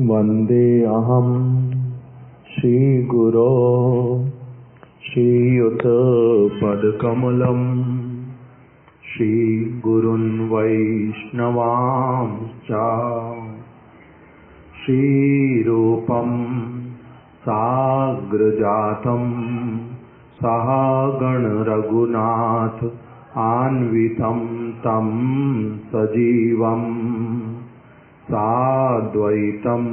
वन्देऽहं श्रीगुरो श्रीयुतपदकमलं श्रीगुरुन् वैष्णवांश्च श्रीरूपं साग्रजातं सहगण रघुनाथ अन्वितं तं सजीवं साद्वैतं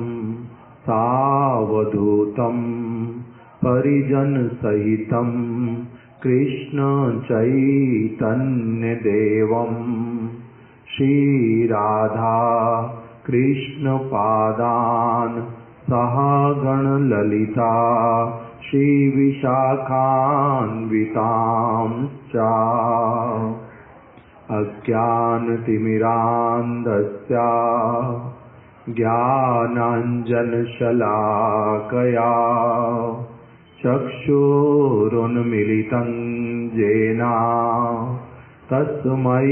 सावधूतं परिजनसहितं कृष्ण चैतन्यदेवं श्रीराधा कृष्णपादान् सहगण ललिता श्रीविशाखान्वितांश्च अज्ञानतिमिरान्धस्य ज्ञानाञ्जनशलाकया चक्षुरुन्मीलितं येन तस्मै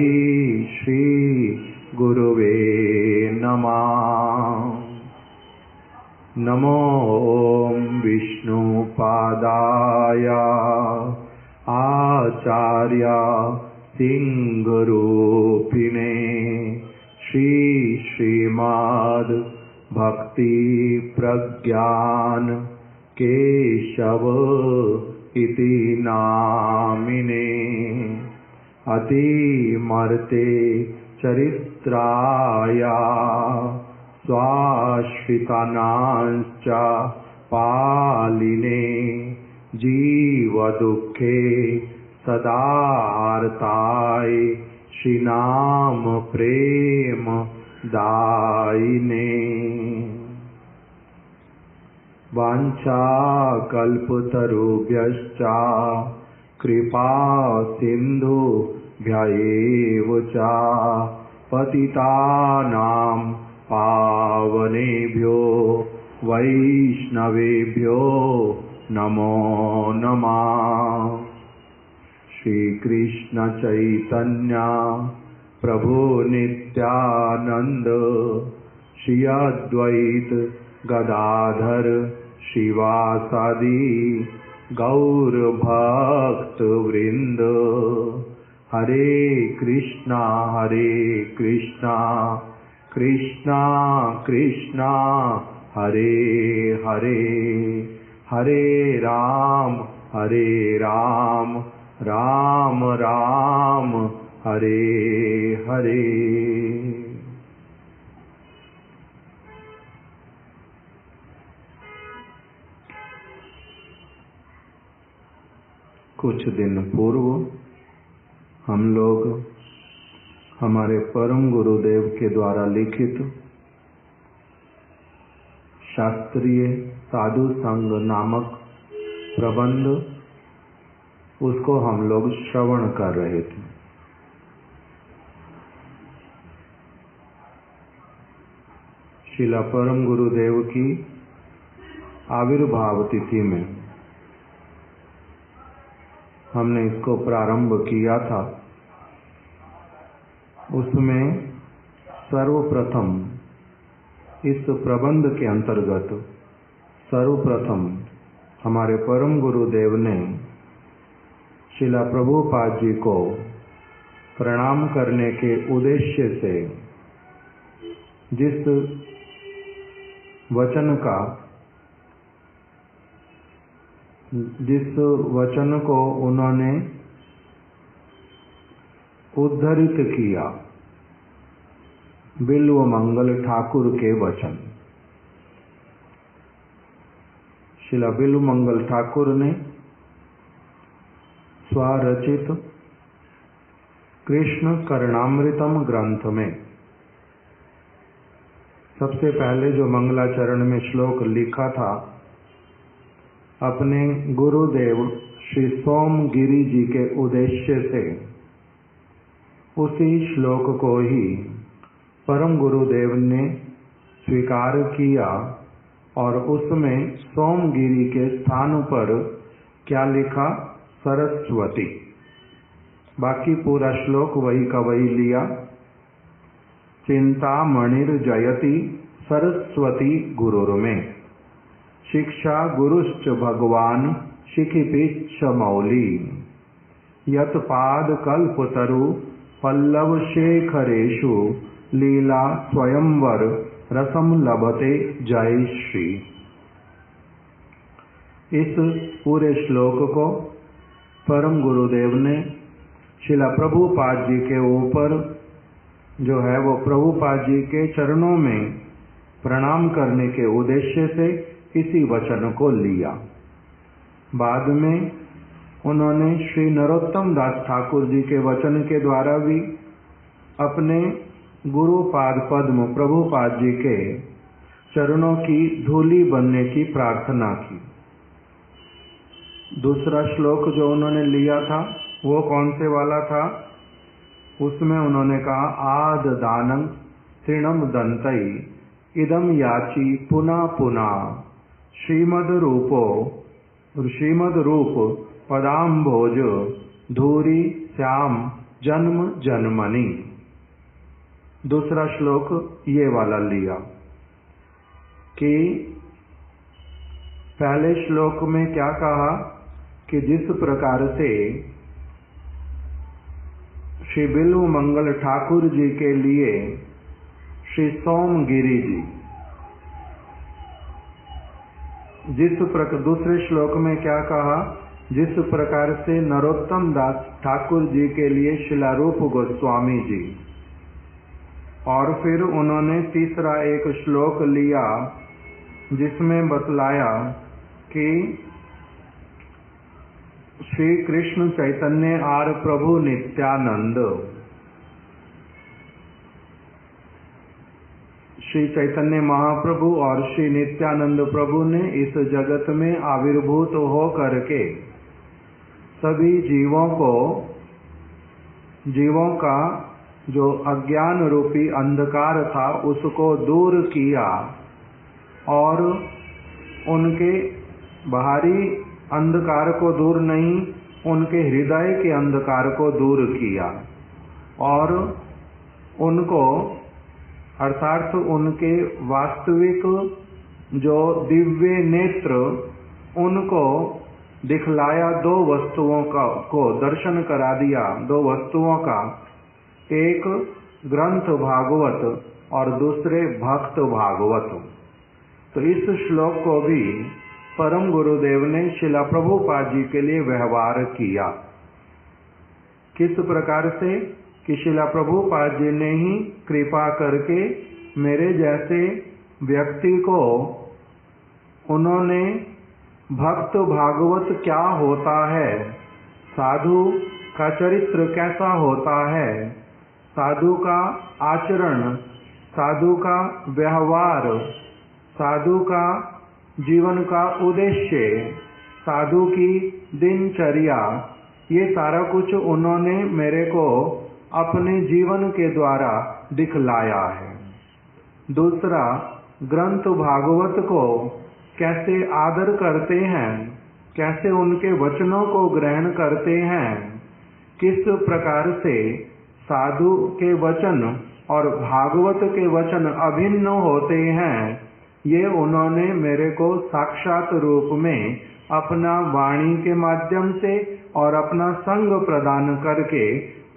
श्रीगुरवे नमः। नमो विष्णुपादाय आचार्य सिंहरूपिणे श्रीमद् भक्ति प्रज्ञान केशव इति नामिने अतिमर्ते चरित्राय स्वाश्रितानांश्च पालिने जीवदुःखे सदार्ताय श्रीनाम प्रेम दायिने वाञ्छाकल्पतरुभ्यश्च कृपा सिन्धुभ्यैव च पतितानां पावनेभ्यो वैष्णवेभ्यो नमो नमः। श्री कृष्ण चैतन्य प्रभु नित्यानंद श्री अद्वैत गदाधर शिवासादि गौर भक्त वृंद। हरे कृष्णा कृष्णा कृष्णा हरे हरे, हरे राम राम राम हरे हरे। कुछ दिन पूर्व हम लोग हमारे परम गुरुदेव के द्वारा लिखित शास्त्रीय साधु संग नामक प्रबंध उसको हम लोग श्रवण कर रहे थे। श्रीला परम गुरुदेव की आविर्भाव तिथि में हमने इसको प्रारंभ किया था। उसमें सर्वप्रथम इस प्रबंध के अंतर्गत सर्वप्रथम हमारे परम गुरुदेव ने श्रीला प्रभुपाद जी को प्रणाम करने के उद्देश्य से जिस वचन को उन्होंने उद्धृत किया, बिल्व मंगल ठाकुर के वचन। श्रीला बिल्व मंगल ठाकुर ने स्वरचित कृष्ण करणामृतम ग्रंथ में सबसे पहले जो मंगलाचरण में श्लोक लिखा था, अपने गुरुदेव श्री सोमगिरी जी के उद्देश्य से उसी श्लोक को ही परम गुरुदेव ने स्वीकार किया और उसमें सोमगिरी के स्थान पर क्या लिखा, सरस्वती। बाकी पूरा श्लोक वही का वही लिया। चिंतामणिर्जयति सरस्वती गुरुर्मे। शिक्षा गुरुश्च भगवान शिखिपिच्छ मौली। यत्पाद कल्पतरु पल्लव शेखरेषु लीला स्वयंवर रसम लभते जय श्री। इस पूरे श्लोक को परम गुरुदेव ने शिला प्रभुपाद जी के ऊपर जो है वो प्रभुपाद जी के चरणों में प्रणाम करने के उद्देश्य से इसी वचन को लिया। बाद में उन्होंने श्री नरोत्तम दास ठाकुर जी के वचन के द्वारा भी अपने गुरुपाद पद्म प्रभुपाद जी के चरणों की धूली बनने की प्रार्थना की। दूसरा श्लोक जो उन्होंने लिया था वो कौन से वाला था? उसमें उन्होंने कहा आद दानं तृणम दंतई इदम याची पुना पुना श्रीमद रूप पदाम्भोज धूरी श्याम जन्म जन्मनि। दूसरा श्लोक ये वाला लिया कि पहले श्लोक में क्या कहा कि जिस प्रकार से श्री बिल्व मंगल ठाकुर जी के लिए श्री सोमगिरी जी, दूसरे श्लोक में क्या कहा? जिस प्रकार से नरोत्तम दास ठाकुर जी के लिए शिलारूप गोस्वामी जी। और फिर उन्होंने तीसरा एक श्लोक लिया जिसमें बतलाया कि श्री कृष्ण चैतन्य आर प्रभु नित्यानंद, श्री चैतन्य महाप्रभु और श्री नित्यानंद प्रभु ने इस जगत में आविर्भूत हो करके सभी जीवों का जो अज्ञान रूपी अंधकार था उसको दूर किया और उनके बाहरी अंधकार को दूर नहीं, उनके हृदय के अंधकार को दूर किया और उनको अर्थात उनके वास्तविक जो दिव्य नेत्र उनको दिखलाया, दो वस्तुओं को दर्शन करा दिया। दो वस्तुओं का, एक ग्रंथ भागवत और दूसरे भक्त भागवत। तो इस श्लोक को भी परम गुरुदेव ने शिला प्रभुपाद जी के लिए व्यवहार किया। किस प्रकार से कि शिला प्रभुपाद जी ने ही कृपा करके मेरे जैसे व्यक्ति को उन्होंने भक्त भागवत क्या होता है, साधु का चरित्र कैसा होता है, साधु का आचरण, साधु का व्यवहार, साधु का जीवन का उद्देश्य, साधु की दिनचर्या, ये सारा कुछ उन्होंने मेरे को अपने जीवन के द्वारा दिखलाया है। दूसरा, ग्रंथ भागवत को कैसे आदर करते हैं, कैसे उनके वचनों को ग्रहण करते हैं, किस प्रकार से साधु के वचन और भागवत के वचन अभिन्न होते हैं, ये उन्होंने मेरे को साक्षात रूप में अपना वाणी के माध्यम से और अपना संग प्रदान करके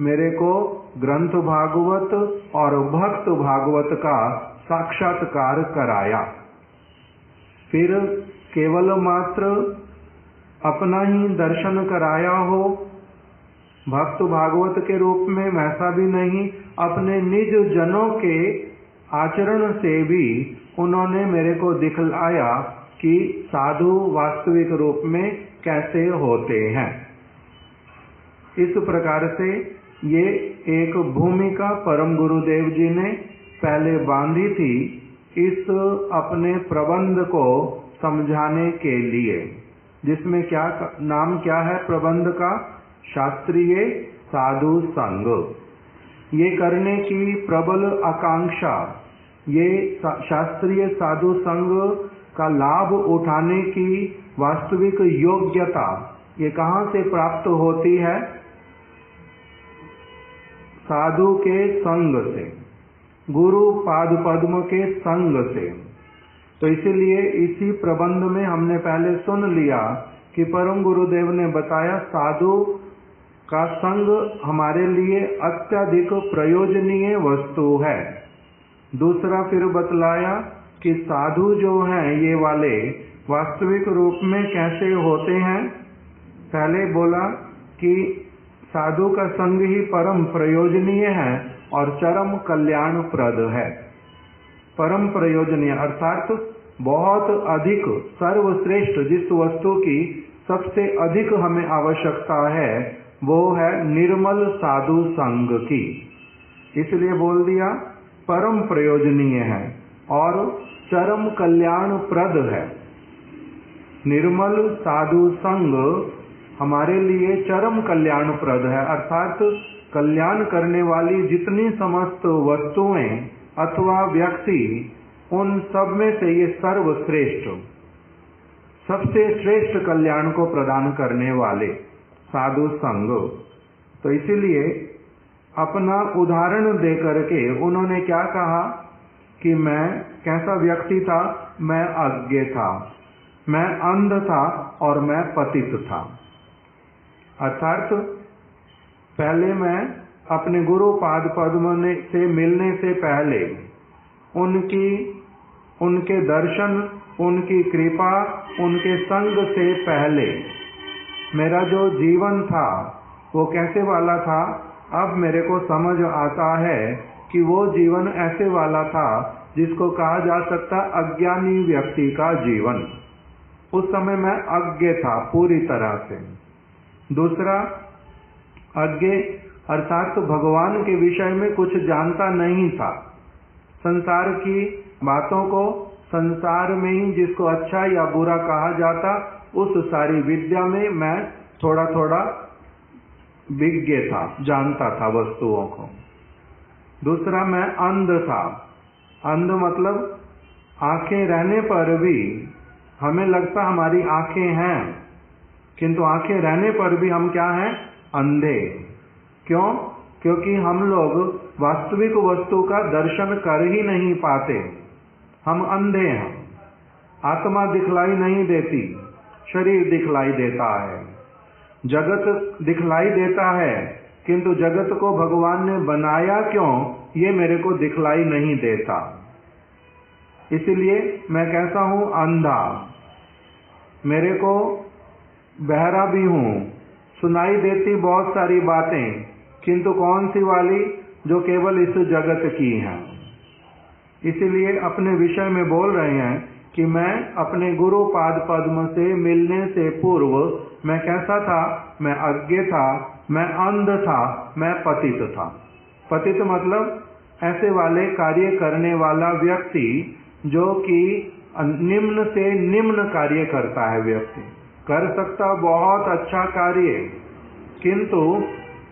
मेरे को ग्रंथ भागवत और भक्त भागवत का साक्षात्कार कराया। फिर केवल मात्र अपना ही दर्शन कराया हो भक्त भागवत के रूप में, वैसा भी नहीं, अपने निज जनों के आचरण से भी उन्होंने मेरे को दिखलाया कि साधु वास्तविक रूप में कैसे होते हैं। इस प्रकार से ये एक भूमिका परम गुरुदेव जी ने पहले बांधी थी इस अपने प्रबंध को समझाने के लिए, जिसमें क्या नाम क्या है प्रबंध का? शास्त्रीय साधु संग। ये करने की प्रबल आकांक्षा, ये शास्त्रीय साधु संग का लाभ उठाने की वास्तविक योग्यता, ये कहाँ से प्राप्त होती है? साधु के संग से। गुरु पाद पद्म के संग से। तो इसीलिए इसी प्रबंध में हमने पहले सुन लिया कि परम गुरुदेव ने बताया साधु का संग हमारे लिए अत्यधिक प्रयोजनीय वस्तु है। दूसरा फिर बतलाया कि साधु जो हैं ये वाले वास्तविक रूप में कैसे होते हैं। पहले बोला कि साधु का संग ही परम प्रयोजनीय है और चरम कल्याणप्रद है। परम प्रयोजनीय अर्थात बहुत अधिक सर्वश्रेष्ठ जिस वस्तु की सबसे अधिक हमें आवश्यकता है वो है निर्मल साधु संग की। इसलिए बोल दिया परम प्रयोजनीय है और चरम कल्याणप्रद है। निर्मल साधु संग हमारे लिए चरम कल्याणप्रद है अर्थात कल्याण करने वाली जितनी समस्त वस्तुएं अथवा व्यक्ति उन सब में से ये सर्वश्रेष्ठ सबसे श्रेष्ठ कल्याण को प्रदान करने वाले साधु संग। तो इसीलिए अपना उदाहरण देकर के उन्होंने क्या कहा कि मैं कैसा व्यक्ति था, मैं अज्ञ था, मैं अंध था और मैं पतित था। अर्थात पहले मैं अपने गुरु पाद पद्म से मिलने से पहले उनके दर्शन, उनकी कृपा, उनके संग से पहले मेरा जो जीवन था वो कैसे वाला था। अब मेरे को समझ आता है कि वो जीवन ऐसे वाला था जिसको कहा जा सकता अज्ञानी व्यक्ति का जीवन। उस समय मैं अज्ञ था पूरी तरह से। दूसरा अज्ञ अर्थात भगवान के विषय में कुछ जानता नहीं था। संसार की बातों को, संसार में ही जिसको अच्छा या बुरा कहा जाता उस सारी विद्या में मैं थोड़ा थोड़ा विज्ञ था, जानता था वस्तुओं को। दूसरा मैं अंध था। अंध मतलब आंखें रहने पर भी हमें लगता हमारी आंखें हैं, किंतु आंखें रहने पर भी हम क्या हैं, अंधे। क्यों? क्योंकि हम लोग वास्तविक वस्तु का दर्शन कर ही नहीं पाते। हम अंधे हैं। आत्मा दिखलाई नहीं देती, शरीर दिखलाई देता है, जगत दिखलाई देता है, किंतु जगत को भगवान ने बनाया क्यों ये मेरे को दिखलाई नहीं देता। इसलिए मैं कैसा हूं, अंधा। मेरे को बहरा भी हूं, सुनाई देती बहुत सारी बातें, किंतु कौन सी वाली, जो केवल इस जगत की हैं। इसीलिए अपने विषय में बोल रहे हैं कि मैं अपने गुरु पाद पद्म से मिलने से पूर्व मैं कैसा था, मैं अज्ञ था, मैं अंध था, मैं पतित था। पतित मतलब ऐसे वाले कार्य करने वाला व्यक्ति जो कि निम्न से निम्न कार्य करता है। व्यक्ति कर सकता बहुत अच्छा कार्य, किंतु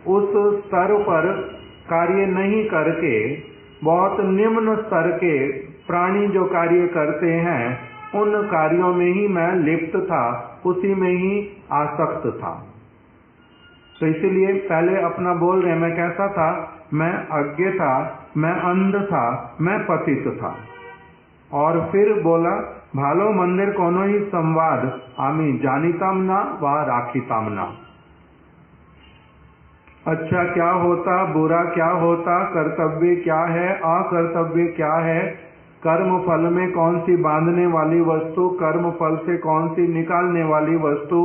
उस स्तर पर कार्य नहीं करके बहुत निम्न स्तर के प्राणी जो कार्य करते हैं उन कार्यों में ही मैं लिप्त था, उसी में ही आसक्त था। तो इसीलिए पहले अपना बोल रहे मैं कैसा था, मैं अज्ञ था, मैं अंध था, मैं पतित था। और फिर बोला भालो मंदिर कोनो ही संवाद आमी जानिताम ना व राखिताम ना। अच्छा क्या होता, बुरा क्या होता, कर्तव्य क्या है, अकर्तव्य क्या है, कर्म फल में कौन सी बांधने वाली वस्तु, कर्म फल से कौन सी निकालने वाली वस्तु,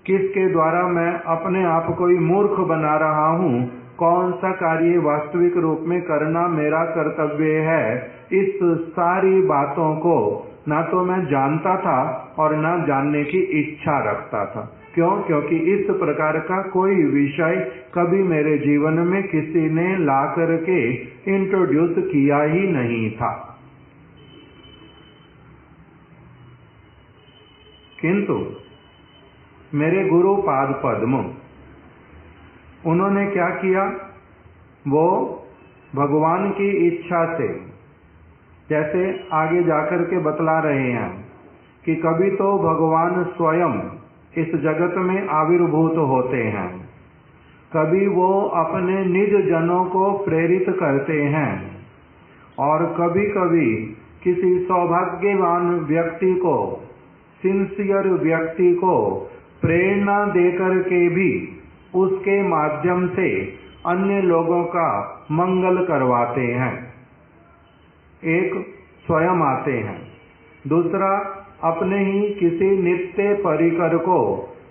किसके द्वारा मैं अपने आप को ही मूर्ख बना रहा हूँ, कौन सा कार्य वास्तविक रूप में करना मेरा कर्तव्य है, इस सारी बातों को ना तो मैं जानता था और ना जानने की इच्छा रखता था। क्यों? क्योंकि इस प्रकार का कोई विषय कभी मेरे जीवन में किसी ने ला करके इंट्रोड्यूस किया ही नहीं था। किंतु मेरे गुरु पाद पद्म उन्होंने क्या किया, वो भगवान की इच्छा से, जैसे आगे जाकर के बतला रहे हैं कि कभी तो भगवान स्वयं इस जगत में आविर्भूत होते हैं, कभी वो अपने निज जनों को प्रेरित करते हैं, और कभी कभी किसी सौभाग्यवान व्यक्ति को, सिंसियर व्यक्ति को प्रेरणा देकर के भी उसके माध्यम से अन्य लोगों का मंगल करवाते हैं। एक स्वयं आते हैं, दूसरा अपने ही किसी नित्य परिकर को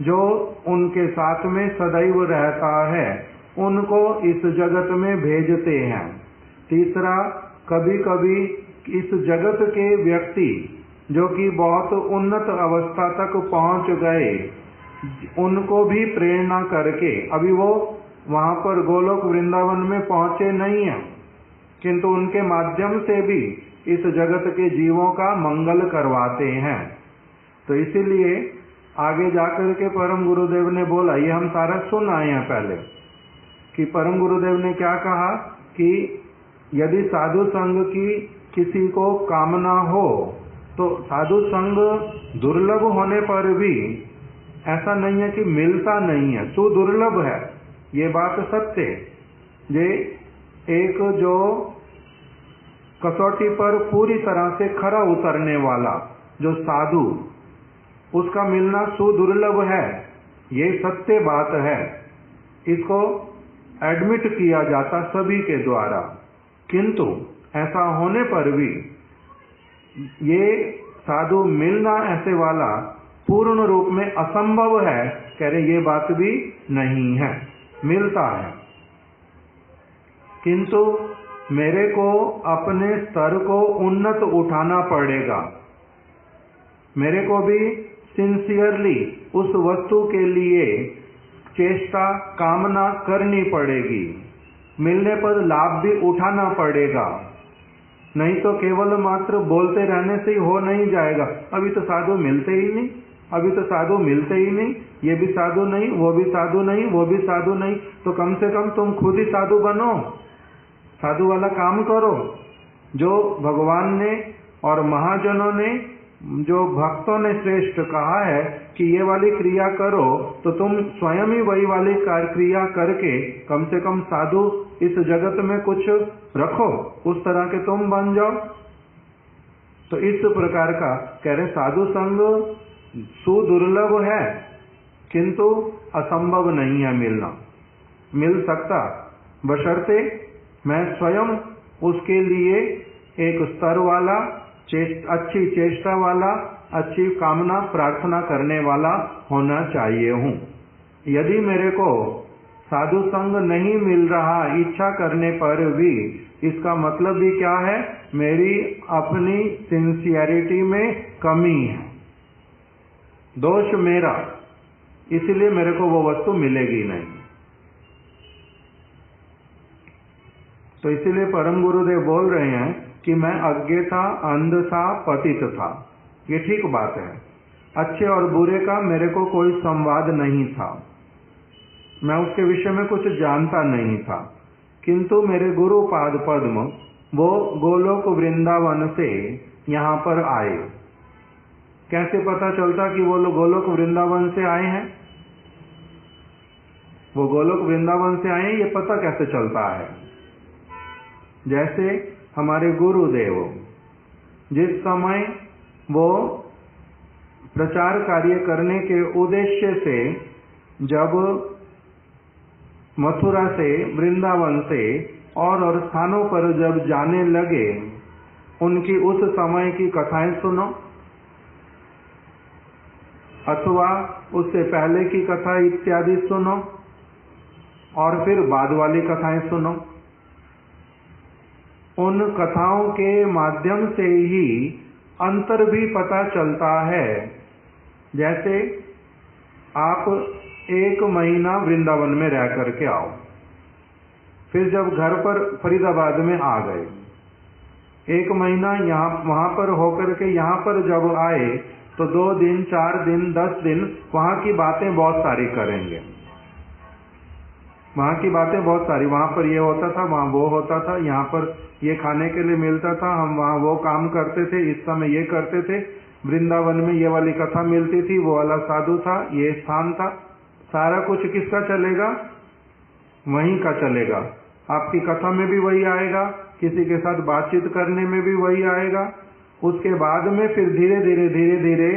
जो उनके साथ में सदैव रहता है उनको इस जगत में भेजते हैं। तीसरा, कभी कभी इस जगत के व्यक्ति जो कि बहुत उन्नत अवस्था तक पहुंच गए उनको भी प्रेरणा करके, अभी वो वहां पर गोलोक वृंदावन में पहुंचे नहीं हैं, किंतु उनके माध्यम से भी इस जगत के जीवों का मंगल करवाते हैं। तो इसीलिए आगे जाकर के परम गुरुदेव ने बोला, ये हम सारा सुन आए हैं पहले, कि परम गुरुदेव ने क्या कहा कि यदि साधु संग की किसी को कामना हो तो साधु संग दुर्लभ होने पर भी ऐसा नहीं है कि मिलता नहीं है, सुदुर्लभ है, ये बात सत्य। ये एक जो कसौटी पर पूरी तरह से खरा उतरने वाला जो साधु, उसका मिलना सुदुर्लभ है, ये सत्य बात है। इसको एडमिट किया जाता सभी के द्वारा, किंतु ऐसा होने पर भी ये साधु मिलना ऐसे वाला पूर्ण रूप में असंभव है, कह रहे ये बात भी नहीं है, मिलता है। किंतु मेरे को अपने स्तर को उन्नत उठाना पड़ेगा, मेरे को भी सिंसियरली उस वस्तु के लिए चेष्टा कामना करनी पड़ेगी, मिलने पर लाभ भी उठाना पड़ेगा, नहीं तो केवल मात्र बोलते रहने से ही हो नहीं जाएगा। अभी तो साधु मिलते ही नहीं, अभी तो साधु मिलते ही नहीं, ये भी साधु नहीं, वो भी साधु नहीं, वो भी साधु नहीं, तो कम से कम तुम खुद ही साधु बनो, साधु वाला काम करो। जो भगवान ने और महाजनों ने, जो भक्तों ने श्रेष्ठ कहा है कि ये वाली क्रिया करो, तो तुम स्वयं ही वही वाली क्रिया करके कम से कम साधु इस जगत में कुछ रखो, उस तरह के तुम बन जाओ। तो इस प्रकार का कह रहे साधु संग सुदुर्लभ है, किंतु असंभव नहीं है मिलना, मिल सकता, बशर्ते मैं स्वयं उसके लिए एक स्तर वाला, अच्छी चेष्टा वाला, अच्छी कामना प्रार्थना करने वाला होना चाहिए हूँ। यदि मेरे को साधु संग नहीं मिल रहा इच्छा करने पर भी, इसका मतलब भी क्या है, मेरी अपनी सिंसियरिटी में कमी है, दोष मेरा, इसलिए मेरे को वो वस्तु मिलेगी नहीं। तो इसीलिए परम गुरुदेव बोल रहे हैं कि मैं अज्ञ था, अंध था, पतित था, ये ठीक बात है। अच्छे और बुरे का मेरे को कोई संवाद नहीं था, मैं उसके विषय में कुछ जानता नहीं था, किंतु मेरे गुरु पाद पद्म वो गोलोक वृंदावन से यहाँ पर आए। कैसे पता चलता कि वो लोग गोलोक वृंदावन से आए हैं? वो गोलोक वृंदावन से आए हैं, ये पता कैसे चलता है? जैसे हमारे गुरुदेव जिस समय वो प्रचार कार्य करने के उद्देश्य से जब मथुरा से, वृंदावन से और स्थानों पर जब जाने लगे, उनकी उस समय की कथाएं सुनो, अथवा उससे पहले की कथा इत्यादि सुनो, और फिर बाद वाली कथाएं सुनो। उन कथाओं के माध्यम से ही अंतर भी पता चलता है। जैसे आप 1 महीना वृंदावन में रह करके आओ, फिर जब घर पर फरीदाबाद में आ गए, 1 महीना यहाँ वहां पर होकर के यहाँ पर जब आए, तो 2 दिन, 4 दिन, 10 दिन वहां की बातें बहुत सारी करेंगे, वहां की बातें बहुत सारी, वहां पर ये होता था, वहां वो होता था, यहाँ पर ये खाने के लिए मिलता था, हम वहां वो काम करते थे, इस समय ये करते थे, वृंदावन में ये वाली कथा मिलती थी, वो वाला साधु था, ये स्थान था, सारा कुछ किसका चलेगा? वहीं का चलेगा। आपकी कथा में भी वही आएगा, किसी के साथ बातचीत करने में भी वही आएगा। उसके बाद में फिर धीरे धीरे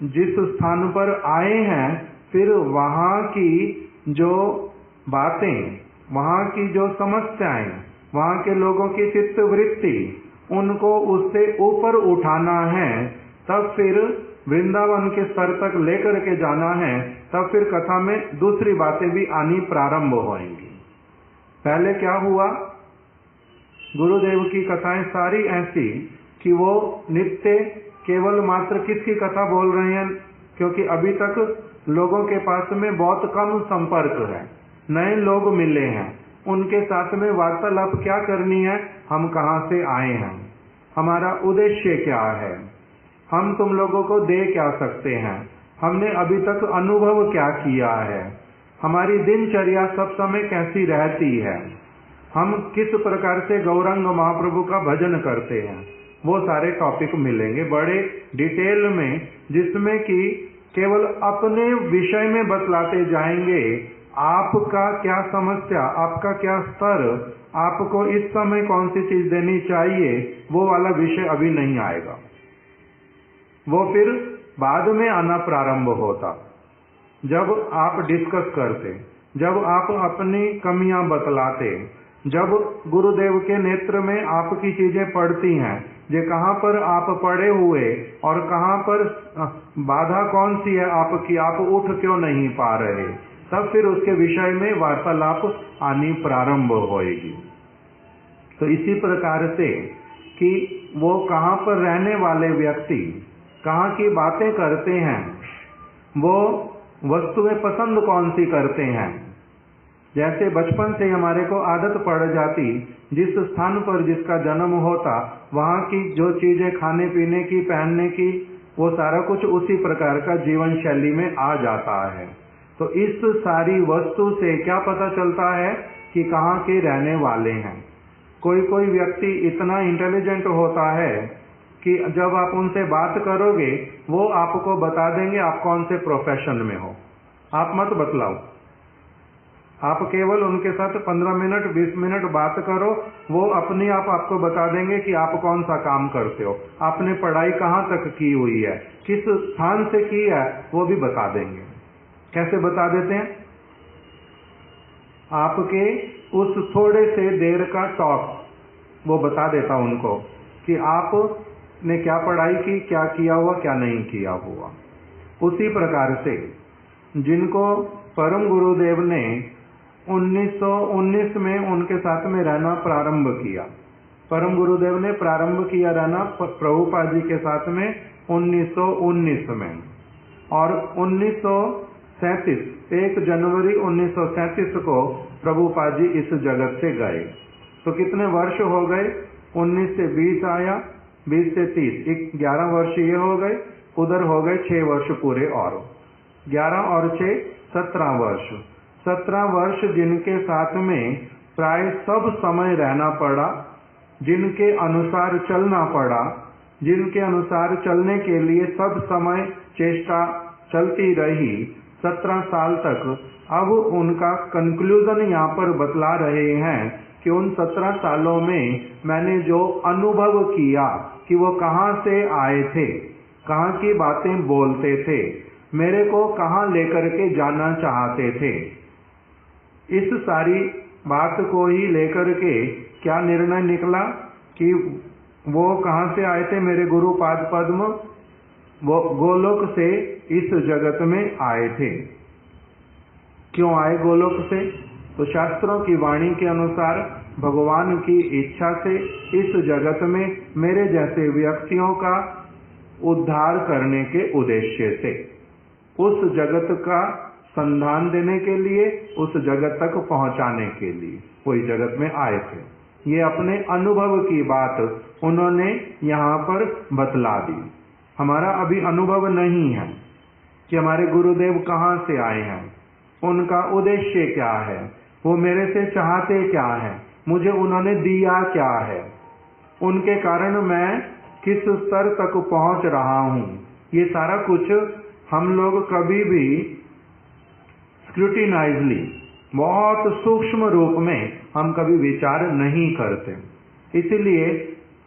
जिस स्थान पर आए हैं, फिर वहाँ की जो बातें, वहाँ की जो समस्याएं, वहाँ के लोगों की चित्त वृत्ति, उनको उससे ऊपर उठाना है। तब फिर वृंदावन के स्तर तक लेकर के जाना है। तब फिर कथा में दूसरी बातें भी आनी प्रारंभ होंगी। पहले क्या हुआ, गुरुदेव की कथाएं सारी ऐसी कि वो नित्य केवल मात्र किसकी कथा बोल रहे हैं, क्योंकि अभी तक लोगों के पास में बहुत कम संपर्क है, नए लोग मिले हैं, उनके साथ में वार्तालाप क्या करनी है, हम कहाँ से आए हैं, हमारा उद्देश्य क्या है, हम तुम लोगों को दे क्या सकते हैं, हमने अभी तक अनुभव क्या किया है, हमारी दिनचर्या सब समय कैसी रहती है, हम किस प्रकार से गौरांग महाप्रभु का भजन करते हैं, वो सारे टॉपिक मिलेंगे बड़े डिटेल में, जिसमें कि केवल अपने विषय में बतलाते जाएंगे। आपका क्या समस्या, आपका क्या स्तर, आपको इस समय कौन सी चीज देनी चाहिए, वो वाला विषय अभी नहीं आएगा। वो फिर बाद में आना प्रारंभ होता, जब आप डिस्कस करते, जब आप अपनी कमियां बतलाते, जब गुरुदेव के नेत्र में आपकी चीजें पड़ती हैं, ये कहाँ पर आप पड़े हुए और कहाँ पर बाधा कौन सी है आपकी, आप उठ क्यों नहीं पा रहे, तब फिर उसके विषय में वार्तालाप आनी प्रारंभ होएगी। तो इसी प्रकार से कि वो कहाँ पर रहने वाले व्यक्ति कहाँ की बातें करते हैं, वो वस्तुएं पसंद कौन सी करते हैं। जैसे बचपन से हमारे को आदत पड़ जाती, जिस स्थान पर जिसका जन्म होता, वहाँ की जो चीजें खाने पीने की, पहनने की, वो सारा कुछ उसी प्रकार का जीवन शैली में आ जाता है। तो इस सारी वस्तु से क्या पता चलता है कि कहाँ के रहने वाले हैं। कोई कोई व्यक्ति इतना इंटेलिजेंट होता है कि जब आप उनसे बात करोगे, वो आपको बता देंगे आप कौन से प्रोफेशन में हो, आप मत बतलाओ, आप केवल उनके साथ 15 मिनट 20 मिनट बात करो, वो अपने आप आपको बता देंगे कि आप कौन सा काम करते हो, आपने पढ़ाई कहाँ तक की हुई है, किस स्थान से की है, वो भी बता देंगे। कैसे बता देते हैं, आपके उस थोड़े से देर का टॉक वो बता देता उनको कि आपने क्या पढ़ाई की, क्या किया हुआ, क्या नहीं किया हुआ। उसी प्रकार से जिनको परम गुरुदेव ने 1919 में उनके साथ में रहना प्रारंभ किया, परम गुरुदेव ने प्रारंभ किया रहना प्रभुपाद जी के साथ में 1919 में, और 1937 1 जनवरी 1937 को प्रभुपाद जी इस जगत से गए। तो कितने वर्ष हो गए, 19 से 20 आया, 20 से 30, 11 वर्ष ये हो गए, उधर हो गए 6 वर्ष पूरे, और 11 और 6 17 वर्ष। 17 वर्ष जिनके साथ में प्राय सब समय रहना पड़ा, जिनके अनुसार चलना पड़ा, जिनके अनुसार चलने के लिए सब समय चेष्टा चलती रही 17 साल तक। अब उनका कंक्लूजन यहाँ पर बतला रहे हैं कि उन 17 सालों में मैंने जो अनुभव किया कि वो कहाँ से आए थे, कहाँ की बातें बोलते थे, मेरे को कहाँ लेकर के जाना चाहते थे, इस सारी बात को ही लेकर के क्या निर्णय निकला कि वो कहाँ से आए थे, मेरे गुरु पाद पद्म, वो गोलोक से इस जगत में आए थे। क्यों आए गोलोक से? तो शास्त्रों की वाणी के अनुसार भगवान की इच्छा से इस जगत में मेरे जैसे व्यक्तियों का उद्धार करने के उद्देश्य से, उस जगत का संधान देने के लिए, उस जगत तक पहुंचाने के लिए वो इस जगत में आए थे। ये अपने अनुभव की बात उन्होंने यहाँ पर बतला दी। हमारा अभी अनुभव नहीं है कि हमारे गुरुदेव कहाँ से आए हैं, उनका उद्देश्य क्या है, वो मेरे से चाहते क्या है, मुझे उन्होंने दिया क्या है, उनके कारण मैं किस स्तर तक पहुंच रहा हूँ। ये सारा कुछ हम लोग कभी भी स्क्रूटिनाइजली, बहुत सूक्ष्म रूप में हम कभी विचार नहीं करते। इसीलिए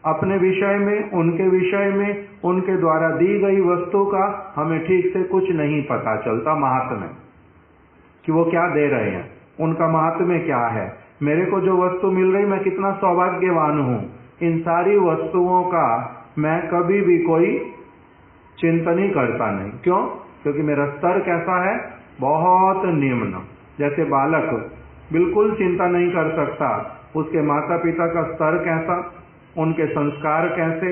अपने विषय में, उनके विषय में, उनके द्वारा दी गई वस्तु का हमें ठीक से कुछ नहीं पता चलता महात्म्य, कि वो क्या दे रहे हैं, उनका महात्म्य क्या है। मेरे को जो वस्तु मिल रही, मैं कितना सौभाग्यवान हूं, इन सारी वस्तुओं का मैं कभी भी कोई चिंतन ही करता नहीं। क्यों? क्योंकि मेरा स्तर कैसा है, बहुत निम्न। जैसे बालक बिल्कुल चिंता नहीं कर सकता उसके माता पिता का स्तर कैसा, उनके संस्कार कैसे,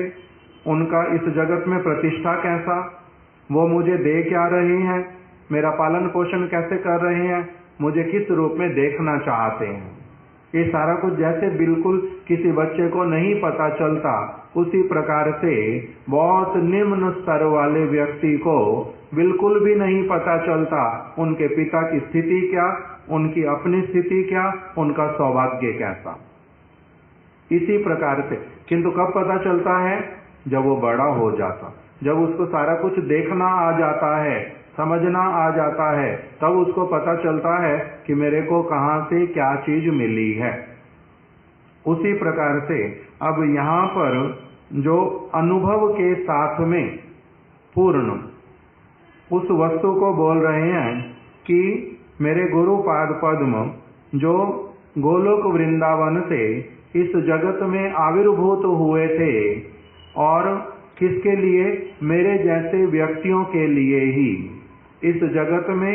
उनका इस जगत में प्रतिष्ठा कैसा, वो मुझे दे क्या रहे हैं, मेरा पालन पोषण कैसे कर रहे हैं, मुझे किस रूप में देखना चाहते हैं, ये सारा कुछ जैसे बिल्कुल किसी बच्चे को नहीं पता चलता, उसी प्रकार से बहुत निम्न स्तर वाले व्यक्ति को बिल्कुल भी नहीं पता चलता उनके पिता की स्थिति क्या, उनकी अपनी स्थिति क्या, उनका सौभाग्य कैसा। इसी प्रकार से, किंतु कब पता चलता है? जब वो बड़ा हो जाता, जब उसको सारा कुछ देखना आ जाता है, समझना आ जाता है, तब उसको पता चलता है कि मेरे को कहां से क्या चीज मिली है। उसी प्रकार से अब यहाँ पर जो अनुभव के साथ में पूर्ण उस वस्तु को बोल रहे हैं कि मेरे गुरुपाद पद्म जो गोलोक वृंदावन से इस जगत में आविर्भूत हुए थे, और किसके लिए? मेरे जैसे व्यक्तियों के लिए ही इस जगत में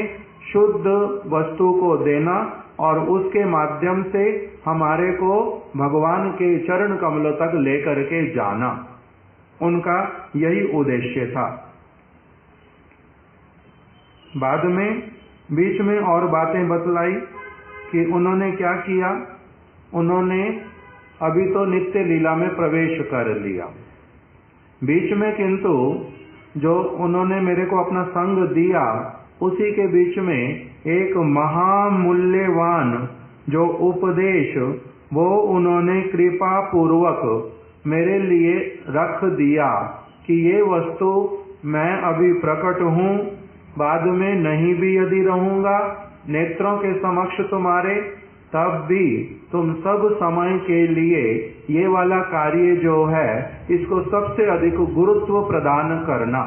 शुद्ध वस्तु को देना और उसके माध्यम से हमारे को भगवान के चरण कमलों तक लेकर के जाना, उनका यही उद्देश्य था। बाद में बीच में और बातें बतलाई कि उन्होंने क्या किया। उन्होंने अभी तो नित्य लीला में प्रवेश कर लिया, बीच में किंतु जो उन्होंने मेरे को अपना संग दिया, उसी के बीच में एक महामूल्यवान जो उपदेश वो उन्होंने कृपा पूर्वक मेरे लिए रख दिया कि ये वस्तु मैं अभी प्रकट हूँ, बाद में नहीं भी यदि रहूंगा नेत्रों के समक्ष तुम्हारे, तब भी तुम सब समय के लिए ये वाला कार्य जो है इसको सबसे अधिक गुरुत्व प्रदान करना।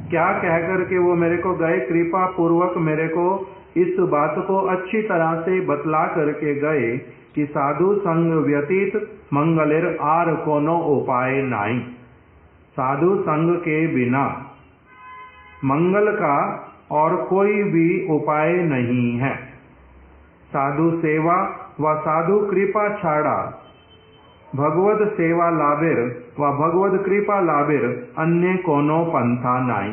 क्या कह करके वो मेरे को गए, कृपा पूर्वक मेरे को इस बात को अच्छी तरह से बतला करके गए कि साधु संग व्यतीत मंगलेर आर कोनो उपाय नाई। साधु संग के बिना मंगल का और कोई भी उपाय नहीं है। साधु सेवा व साधु कृपा छाड़ा भगवद सेवा लाभेर व भगवद कृपा लाभेर अन्य कोनो पंथा नाई।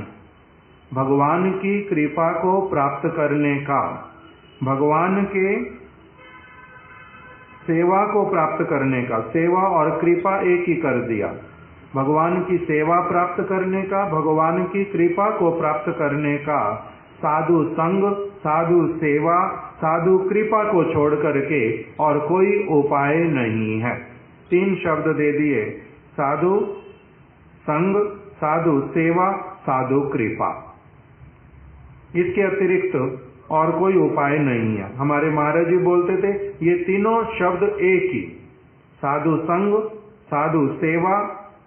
भगवान की कृपा को प्राप्त करने का, भगवान के सेवा को प्राप्त करने का, सेवा और कृपा एक ही कर दिया। भगवान की सेवा प्राप्त करने का, भगवान की कृपा को प्राप्त करने का साधु संग, साधु सेवा, साधु कृपा को छोड़ करके और कोई उपाय नहीं है। 3 शब्द दे दिए, साधु संग, साधु सेवा, साधु कृपा। इसके अतिरिक्त और कोई उपाय नहीं है। हमारे महाराज जी बोलते थे ये तीनों शब्द एक ही, साधु संग, साधु सेवा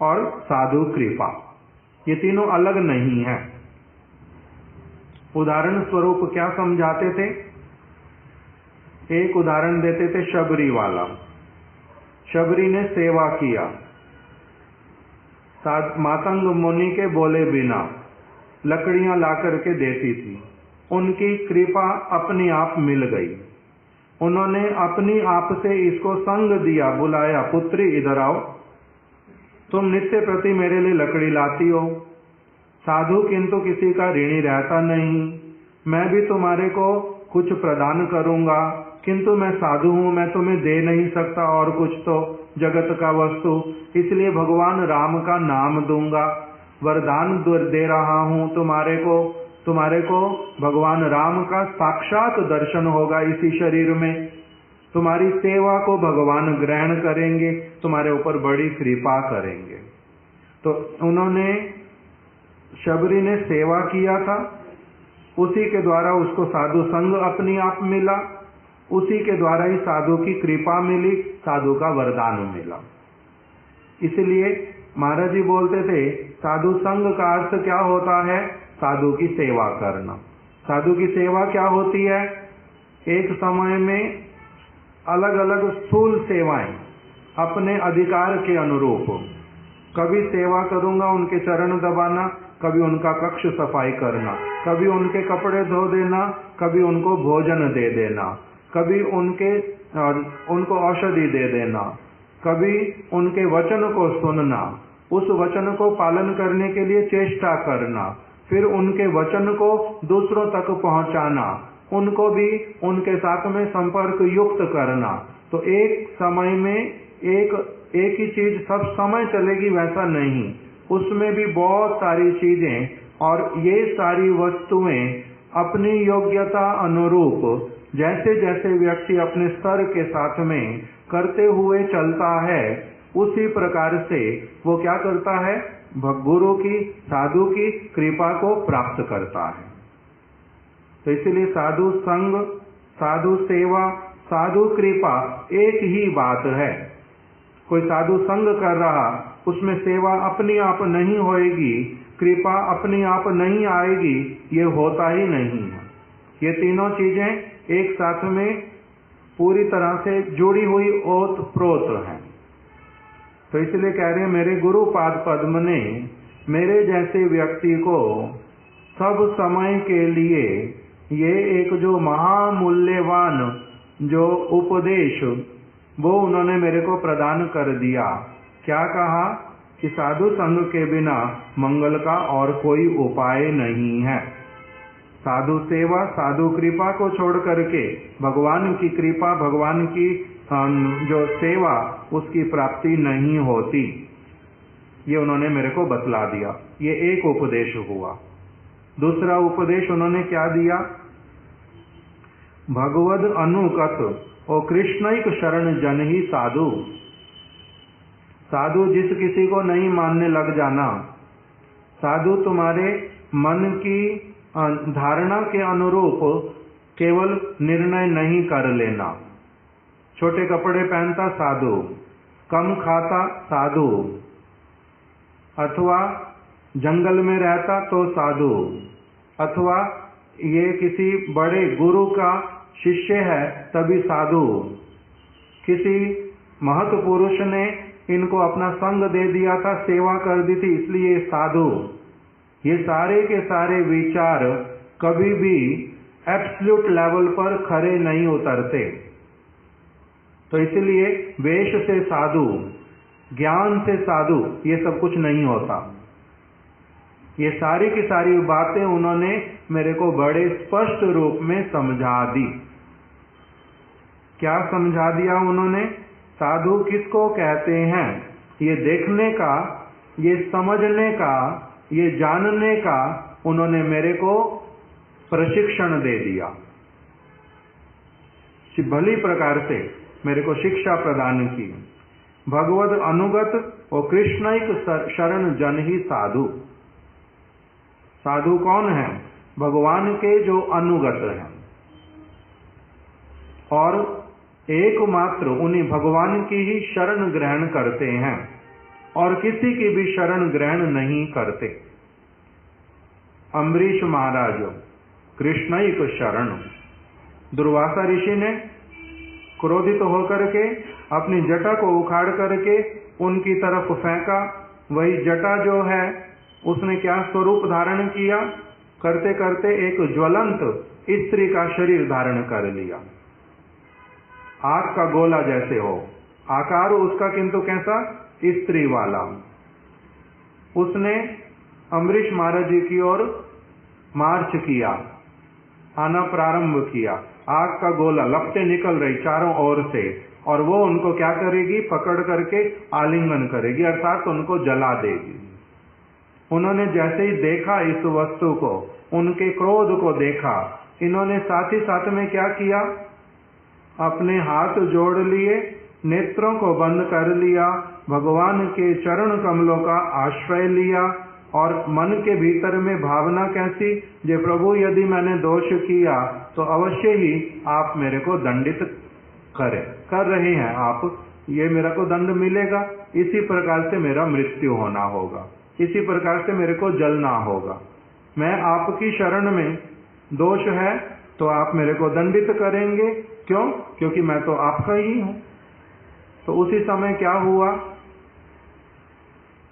और साधु कृपा, ये तीनों अलग नहीं है। उदाहरण स्वरूप क्या समझाते थे? एक उदाहरण देते थे शबरी वाला। शबरी ने सेवा किया, मातंग मुनि के बोले बिना लकड़ियां ला करके देती थी, उनकी कृपा अपनी आप मिल गई। उन्होंने अपनी आप से इसको संग दिया, बुलाया, पुत्री इधर आओ, तुम नित्य प्रति मेरे लिए लकड़ी लाती हो। साधु किंतु किसी का ऋणी रहता नहीं, मैं भी तुम्हारे को कुछ प्रदान करूंगा, किंतु मैं साधु हूं, मैं तुम्हें दे नहीं सकता और कुछ तो जगत का वस्तु, इसलिए भगवान राम का नाम दूंगा, वरदान दे रहा हूं तुम्हारे को भगवान राम का साक्षात दर्शन होगा इसी शरीर में, तुम्हारी सेवा को भगवान ग्रहण करेंगे, तुम्हारे ऊपर बड़ी कृपा करेंगे। तो उन्होंने, शबरी ने सेवा किया था, उसी के द्वारा उसको साधु संग अपनी आप मिला, उसी के द्वारा ही साधु की कृपा मिली, साधु का वरदान मिला। इसलिए महाराज जी बोलते थे साधु संग का अर्थ क्या होता है? साधु की सेवा करना। साधु की सेवा क्या होती है? एक समय में अलग अलग स्थूल सेवाएं अपने अधिकार के अनुरूप, कभी सेवा करूंगा उनके चरण दबाना, कभी उनका कक्ष सफाई करना, कभी उनके कपड़े धो देना, कभी उनको भोजन दे देना, कभी उनको औषधि दे देना, कभी उनके वचन को सुनना, उस वचन को पालन करने के लिए चेष्टा करना, फिर उनके वचन को दूसरों तक पहुंचाना, उनको भी उनके साथ में संपर्क युक्त करना। तो एक समय में एक ही चीज सब समय चलेगी वैसा नहीं, उसमें भी बहुत सारी चीजें, और ये सारी वस्तुएं अपनी योग्यता अनुरूप जैसे जैसे व्यक्ति अपने स्तर के साथ में करते हुए चलता है, उसी प्रकार से वो क्या करता है? गुरु की, साधु की कृपा को प्राप्त करता है। तो इसलिए साधु संग, साधु सेवा, साधु कृपा एक ही बात है। कोई साधु संग कर रहा, उसमें सेवा अपनी आप नहीं होएगी, कृपा अपनी आप नहीं आएगी, ये होता ही नहीं है। ये तीनों चीजें एक साथ में पूरी तरह से जुड़ी हुई ओत प्रोत हैं। तो इसलिए कह रहे हैं मेरे गुरु पाद पद्म ने मेरे जैसे व्यक्ति को सब समय के लिए ये एक जो महामूल्यवान जो उपदेश वो उन्होंने मेरे को प्रदान कर दिया। क्या कहा? कि साधु संग के बिना मंगल का और कोई उपाय नहीं है। साधु सेवा, साधु कृपा को छोड़ करके भगवान की कृपा, भगवान की जो सेवा, उसकी प्राप्ति नहीं होती। ये उन्होंने मेरे को बतला दिया। ये एक उपदेश हुआ। दूसरा उपदेश उन्होंने क्या दिया? भगवद अनुगत और कृष्णैक शरण जन ही साधु। साधु जिस किसी को नहीं मानने लग जाना, साधु तुम्हारे मन की धारणा के अनुरूप केवल निर्णय नहीं कर लेना। छोटे कपड़े पहनता साधु, कम खाता साधु, अथवा जंगल में रहता तो साधु, अथवा ये किसी बड़े गुरु का शिष्य है तभी साधु, किसी महत पुरुष ने इनको अपना संग दे दिया था, सेवा कर दी थी इसलिए साधु। ये सारे के सारे विचार कभी भी एब्सोल्यूट लेवल पर खरे नहीं उतरते। तो इसलिए वेश से साधु, ज्ञान से साधु, ये सब कुछ नहीं होता। ये सारी की सारी बातें उन्होंने मेरे को बड़े स्पष्ट रूप में समझा दी। क्या समझा दिया उन्होंने? साधु किसको कहते हैं, ये देखने का, ये समझने का, ये जानने का उन्होंने मेरे को प्रशिक्षण दे दिया। भली प्रकार से मेरे को शिक्षा प्रदान की। भगवद अनुगत और कृष्णैक शरण जन ही साधु। साधु कौन है? भगवान के जो अनुगत हैं और एकमात्र उन्हीं भगवान की ही शरण ग्रहण करते हैं और किसी की भी शरण ग्रहण नहीं करते। अम्बरीश महाराज कृष्णैक शरण। दुर्वासा ऋषि ने क्रोधित होकर के अपनी जटा को उखाड़ करके उनकी तरफ फेंका। वही जटा जो है उसने क्या स्वरूप धारण किया? करते करते एक ज्वलंत स्त्री का शरीर धारण कर लिया। आग का गोला जैसे हो आकार उसका, किंतु कैसा? स्त्री वाला। उसने अम्बरीश महाराज जी की ओर मार्च किया, आना प्रारंभ किया। आग का गोला, लपटें निकल रही चारों ओर से, और वो उनको क्या करेगी? पकड़ करके आलिंगन करेगी, अर्थात उनको जला देगी। उन्होंने जैसे ही देखा इस वस्तु को, उनके क्रोध को देखा, इन्होंने साथ ही साथ में क्या किया? अपने हाथ जोड़ लिए, नेत्रों को बंद कर लिया, भगवान के चरण कमलों का आश्रय लिया और मन के भीतर में भावना कैसी, जे प्रभु यदि मैंने दोष किया तो अवश्य ही आप मेरे को दंडित कर रहे हैं आप, ये मेरे को दंड मिलेगा, इसी प्रकार से मेरा मृत्यु होना होगा, इसी प्रकार से मेरे को जलना होगा। मैं आपकी शरण में, दोष है तो आप मेरे को दंडित करेंगे, क्यों? क्योंकि मैं तो आपका ही हूं। तो उसी समय क्या हुआ,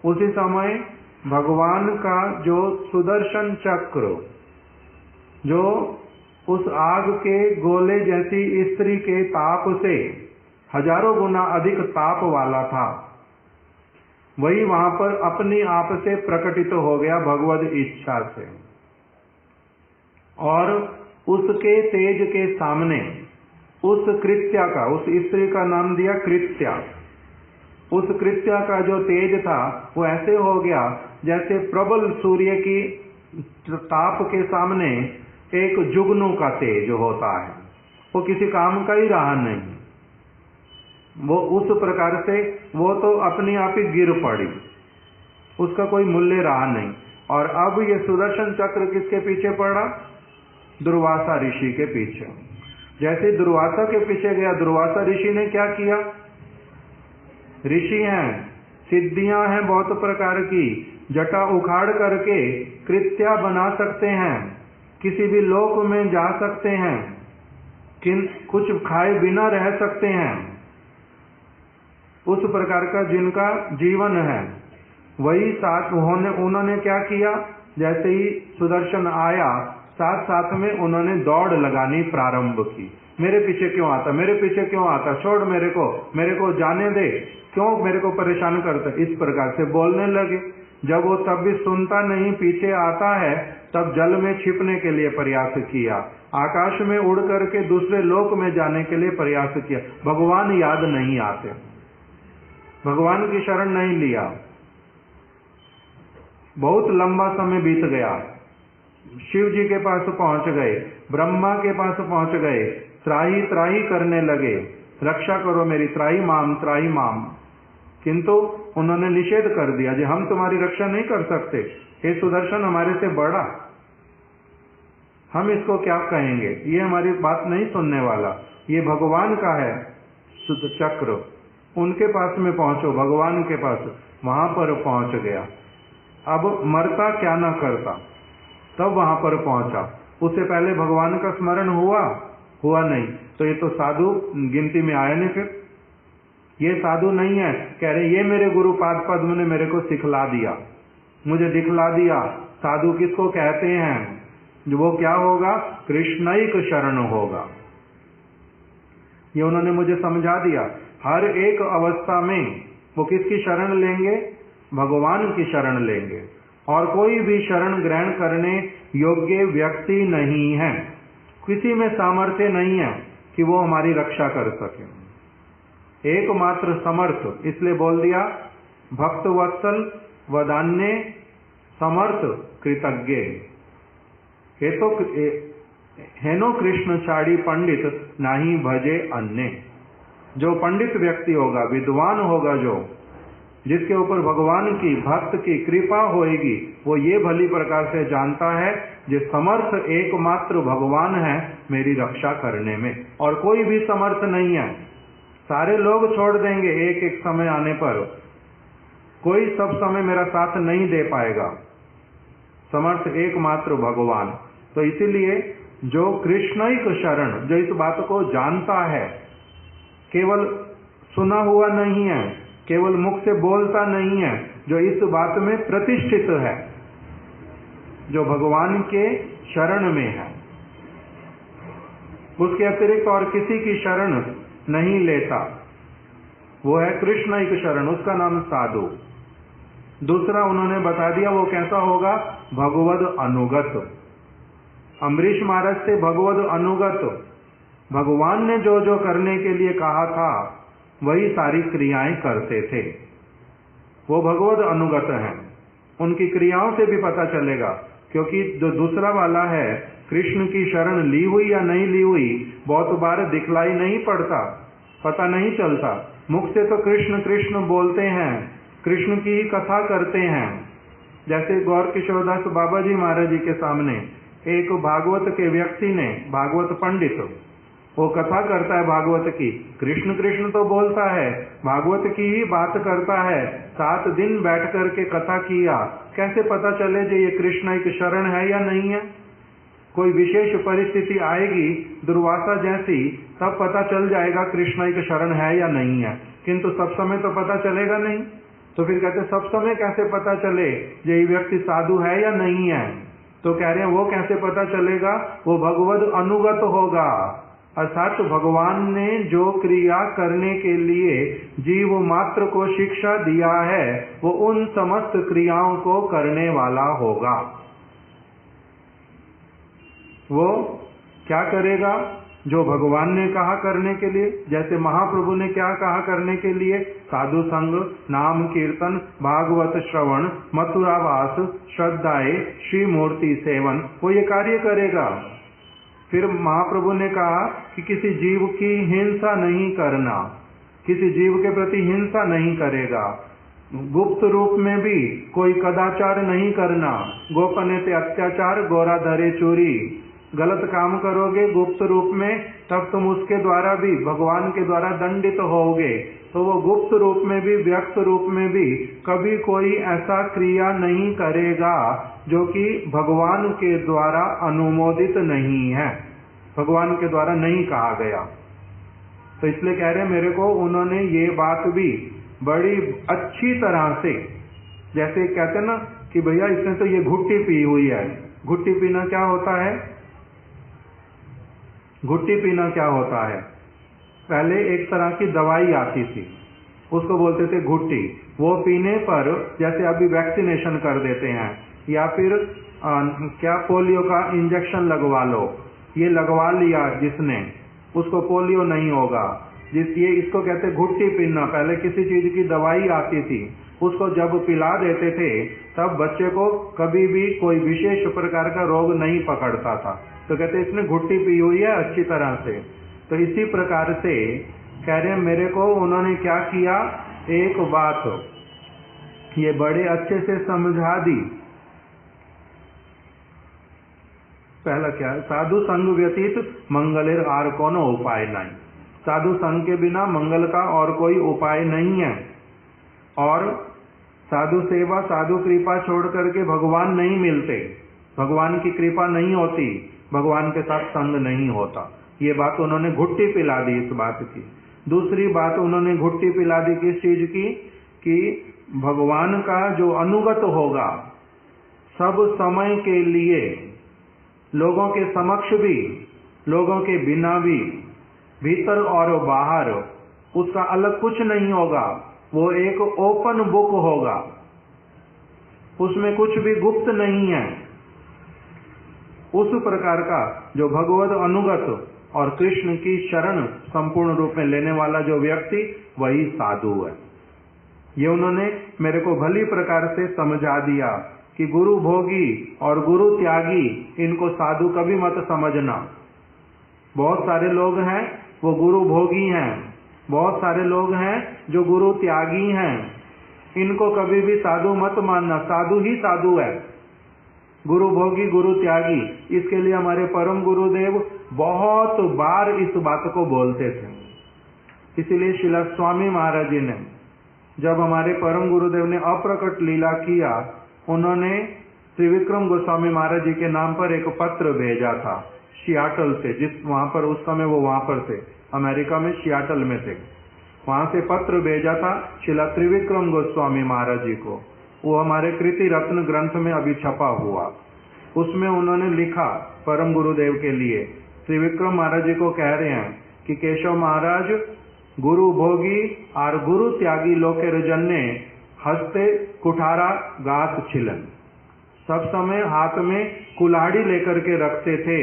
उसी समय भगवान का जो सुदर्शन चक्र, जो उस आग के गोले जैसी स्त्री के ताप से हजारों गुना अधिक ताप वाला था, वही वहां पर अपने आप से प्रकटित हो गया भगवद इच्छा से। और उसके तेज के सामने उस कृत्या का, उस स्त्री का नाम दिया कृत्या, उस कृत्या का जो तेज था वो ऐसे हो गया जैसे प्रबल सूर्य की ताप के सामने एक जुगनू का तेज होता है, वो किसी काम का ही रहा नहीं, वो उस प्रकार से वो तो अपने आप ही गिर पड़ी, उसका कोई मूल्य रहा नहीं। और अब ये सुदर्शन चक्र किसके पीछे पड़ा? दुर्वासा ऋषि के पीछे। जैसे दुर्वासा के पीछे गया, दुर्वासा ऋषि ने क्या किया? ऋषि हैं, सिद्धियां हैं बहुत प्रकार की, जटा उखाड़ करके कृत्या बना सकते हैं, किसी भी लोक में जा सकते हैं, कुछ खाए बिना रह सकते हैं, उस प्रकार का जिनका जीवन है, वही साथ उन्होंने क्या किया? जैसे ही सुदर्शन आया, साथ साथ में उन्होंने दौड़ लगानी प्रारंभ की। मेरे पीछे क्यों आता, मेरे पीछे क्यों आता, छोड़ मेरे को जाने दे, क्यों मेरे को परेशान करता, इस प्रकार से बोलने लगे। जब वो तब भी सुनता नहीं, पीछे आता है, तब जल में छिपने के लिए प्रयास किया, आकाश में उड़ करके दूसरे लोक में जाने के लिए प्रयास किया। भगवान याद नहीं आते, भगवान की शरण नहीं लिया। बहुत लंबा समय बीत गया, शिव जी के पास पहुंच गए, ब्रह्मा के पास पहुंच गए, त्राही त्राही करने लगे, रक्षा करो मेरी, त्राही माम। किंतु उन्होंने निषेध कर दिया कि हम तुम्हारी रक्षा नहीं कर सकते, हे सुदर्शन हमारे से बड़ा, हम इसको क्या कहेंगे, ये हमारी बात नहीं सुनने वाला, ये भगवान का है शुद्ध चक्र, उनके पास में पहुंचो, भगवान के पास। वहां पर पहुंच गया। अब मरता क्या ना करता, तब वहां पर पहुंचा। उससे पहले भगवान का स्मरण हुआ नहीं, तो ये तो साधु गिनती में आया नहीं। फिर ये साधु नहीं है, कह रहे ये मेरे गुरु पाद पद्म ने मेरे को सिखला दिया, मुझे दिखला दिया। साधु किसको कहते हैं? जो वो क्या होगा? कृष्णैक शरण होगा। ये उन्होंने मुझे समझा दिया। हर एक अवस्था में वो किसकी शरण लेंगे? भगवान की शरण लेंगे, और कोई भी शरण ग्रहण करने योग्य व्यक्ति नहीं है, किसी में सामर्थ्य नहीं है कि वो हमारी रक्षा कर सके। एकमात्र समर्थ, इसलिए बोल दिया भक्त वत्सल वदान्य समर्थ कृतज्ञ। हेनो कृष्ण छाड़ी पंडित नाही भजे अन्य। जो पंडित व्यक्ति होगा, विद्वान होगा, जो जिसके ऊपर भगवान की भक्त की कृपा होएगी, वो ये भली प्रकार से जानता है जो समर्थ एकमात्र भगवान है मेरी रक्षा करने में, और कोई भी समर्थ नहीं है। सारे लोग छोड़ देंगे एक एक समय आने पर, कोई सब समय मेरा साथ नहीं दे पाएगा, समर्थ एकमात्र भगवान। तो इसीलिए जो कृष्णैक शरण, जो इस बात को जानता है, केवल सुना हुआ नहीं है, केवल मुख से बोलता नहीं है, जो इस बात में प्रतिष्ठित है, जो भगवान के शरण में है, उसके अतिरिक्त और किसी की शरण नहीं लेता, वो है कृष्णैक शरण, उसका नाम साधु। दूसरा उन्होंने बता दिया वो कैसा होगा? भगवद अनुगत। अम्बरीश महाराज से भगवद अनुगत, भगवान ने जो जो करने के लिए कहा था वही सारी क्रियाएं करते थे, वो भगवद अनुगत हैं। उनकी क्रियाओं से भी पता चलेगा, क्योंकि जो दूसरा वाला है कृष्ण की शरण ली हुई या नहीं ली हुई, बहुत बार दिखलाई नहीं पड़ता, पता नहीं चलता। मुख से तो कृष्ण कृष्ण बोलते हैं, कृष्ण की ही कथा करते हैं, जैसे गौर किशोरदास बाबा जी महाराज जी के सामने एक भागवत के व्यक्ति ने, भागवत पंडित, वो कथा करता है भागवत की, कृष्ण कृष्ण तो बोलता है, भागवत की ही बात करता है, 7 दिन बैठ करके कथा किया, कैसे पता चले जो ये कृष्ण एक शरण है या नहीं है? कोई विशेष परिस्थिति आएगी दुर्वासा जैसी, तब पता चल जाएगा कृष्ण एक शरण है या नहीं है, किंतु सब समय तो पता चलेगा नहीं। तो फिर कहते सब समय कैसे पता चले ये व्यक्ति साधु है या नहीं है? तो कह रहे हैं वो कैसे पता चलेगा, वो भगवद अनुगत होगा, अर्थात भगवान ने जो क्रिया करने के लिए जीव मात्र को शिक्षा दिया है वो उन समस्त क्रियाओं को करने वाला होगा। वो क्या करेगा? जो भगवान ने कहा करने के लिए, जैसे महाप्रभु ने क्या कहा करने के लिए, साधु संग, नाम कीर्तन, भागवत श्रवण, मथुरावास, श्रद्धाए, श्री मूर्ति सेवन, वो ये कार्य करेगा। फिर महाप्रभु ने कहा कि किसी जीव की हिंसा नहीं करना, किसी जीव के प्रति हिंसा नहीं करेगा, गुप्त रूप में भी कोई कदाचार नहीं करना, गोपनीयते अत्याचार, गोरा धरे चोरी, गलत काम करोगे गुप्त रूप में तब तुम उसके द्वारा भी भगवान के द्वारा दंडित होगे। तो वो गुप्त रूप में भी व्यक्त रूप में भी कभी कोई ऐसा क्रिया नहीं करेगा जो कि भगवान के द्वारा अनुमोदित नहीं है, भगवान के द्वारा नहीं कहा गया। तो इसलिए कह रहे हैं मेरे को उन्होंने ये बात भी बड़ी अच्छी तरह से, जैसे कहते हैं ना कि भैया इसने तो ये घुट्टी पी हुई है। घुट्टी पीना क्या होता है? घुट्टी पीना क्या होता है? पहले एक तरह की दवाई आती थी, उसको बोलते थे घुट्टी। वो पीने पर जैसे अभी वैक्सीनेशन कर देते हैं, या फिर क्या पोलियो का इंजेक्शन लगवा लो, ये लगवा लिया जिसने, उसको पोलियो नहीं होगा। ये इसको कहते घुट्टी पीना। पहले किसी चीज की दवाई आती थी, उसको जब पिला देते थे तब बच्चे को कभी भी कोई विशेष प्रकार का रोग नहीं पकड़ता था। तो कहते इसने घुट्टी पी हुई है अच्छी तरह से। तो इसी प्रकार से कह रहे हैं मेरे को उन्होंने क्या किया, एक बात ये बड़े अच्छे से समझा दी। पहला क्या, साधु संग व्यतीत मंगलेर आर कोनो उपाय नहीं। साधु संग के बिना मंगल का और कोई उपाय नहीं है। और साधु सेवा, साधु कृपा छोड़ करके भगवान नहीं मिलते, भगवान की कृपा नहीं होती, भगवान के साथ संग नहीं होता। ये बात उन्होंने घुट्टी पिला दी इस बात की। दूसरी बात उन्होंने घुट्टी पिला दी किस चीज की, कि भगवान का जो अनुगत होगा सब समय के लिए, लोगों के समक्ष भी, लोगों के बिना भी, भीतर और बाहर, उसका अलग कुछ नहीं होगा। वो एक ओपन बुक होगा, उसमें कुछ भी गुप्त नहीं है। उस प्रकार का जो भगवत अनुगत और कृष्ण की शरण संपूर्ण रूप में लेने वाला जो व्यक्ति, वही साधु है। ये उन्होंने मेरे को भली प्रकार से समझा दिया कि गुरु भोगी और गुरु त्यागी, इनको साधु कभी मत समझना। बहुत सारे लोग हैं वो गुरु भोगी हैं, बहुत सारे लोग हैं जो गुरु त्यागी हैं, इनको कभी भी साधु मत मानना। साधु ही साधु है, गुरु भोगी गुरु त्यागी। इसके लिए हमारे परम गुरुदेव बहुत बार इस बात को बोलते थे। इसीलिए श्रील स्वामी महाराज जी ने, जब हमारे परम गुरुदेव ने अप्रकट लीला किया, उन्होंने त्रिविक्रम गोस्वामी महाराज जी के नाम पर एक पत्र भेजा था सियाटल से, जिस वहां पर उस समय वो वहां पर थे, अमेरिका में सियाटल में थे। वहां से पत्र भेजा था श्रील त्रिविक्रम गोस्वामी महाराज जी को। वो हमारे कृति रत्न ग्रंथ में अभी छपा हुआ। उसमें उन्होंने लिखा परम गुरुदेव के लिए, त्रिविक्रम महाराज जी को कह रहे हैं कि केशव महाराज, गुरु भोगी और गुरु त्यागी लोकेर जन्ने हस्ते कुठारा गात छिलन। सब समय हाथ में कुल्हाड़ी लेकर के रखते थे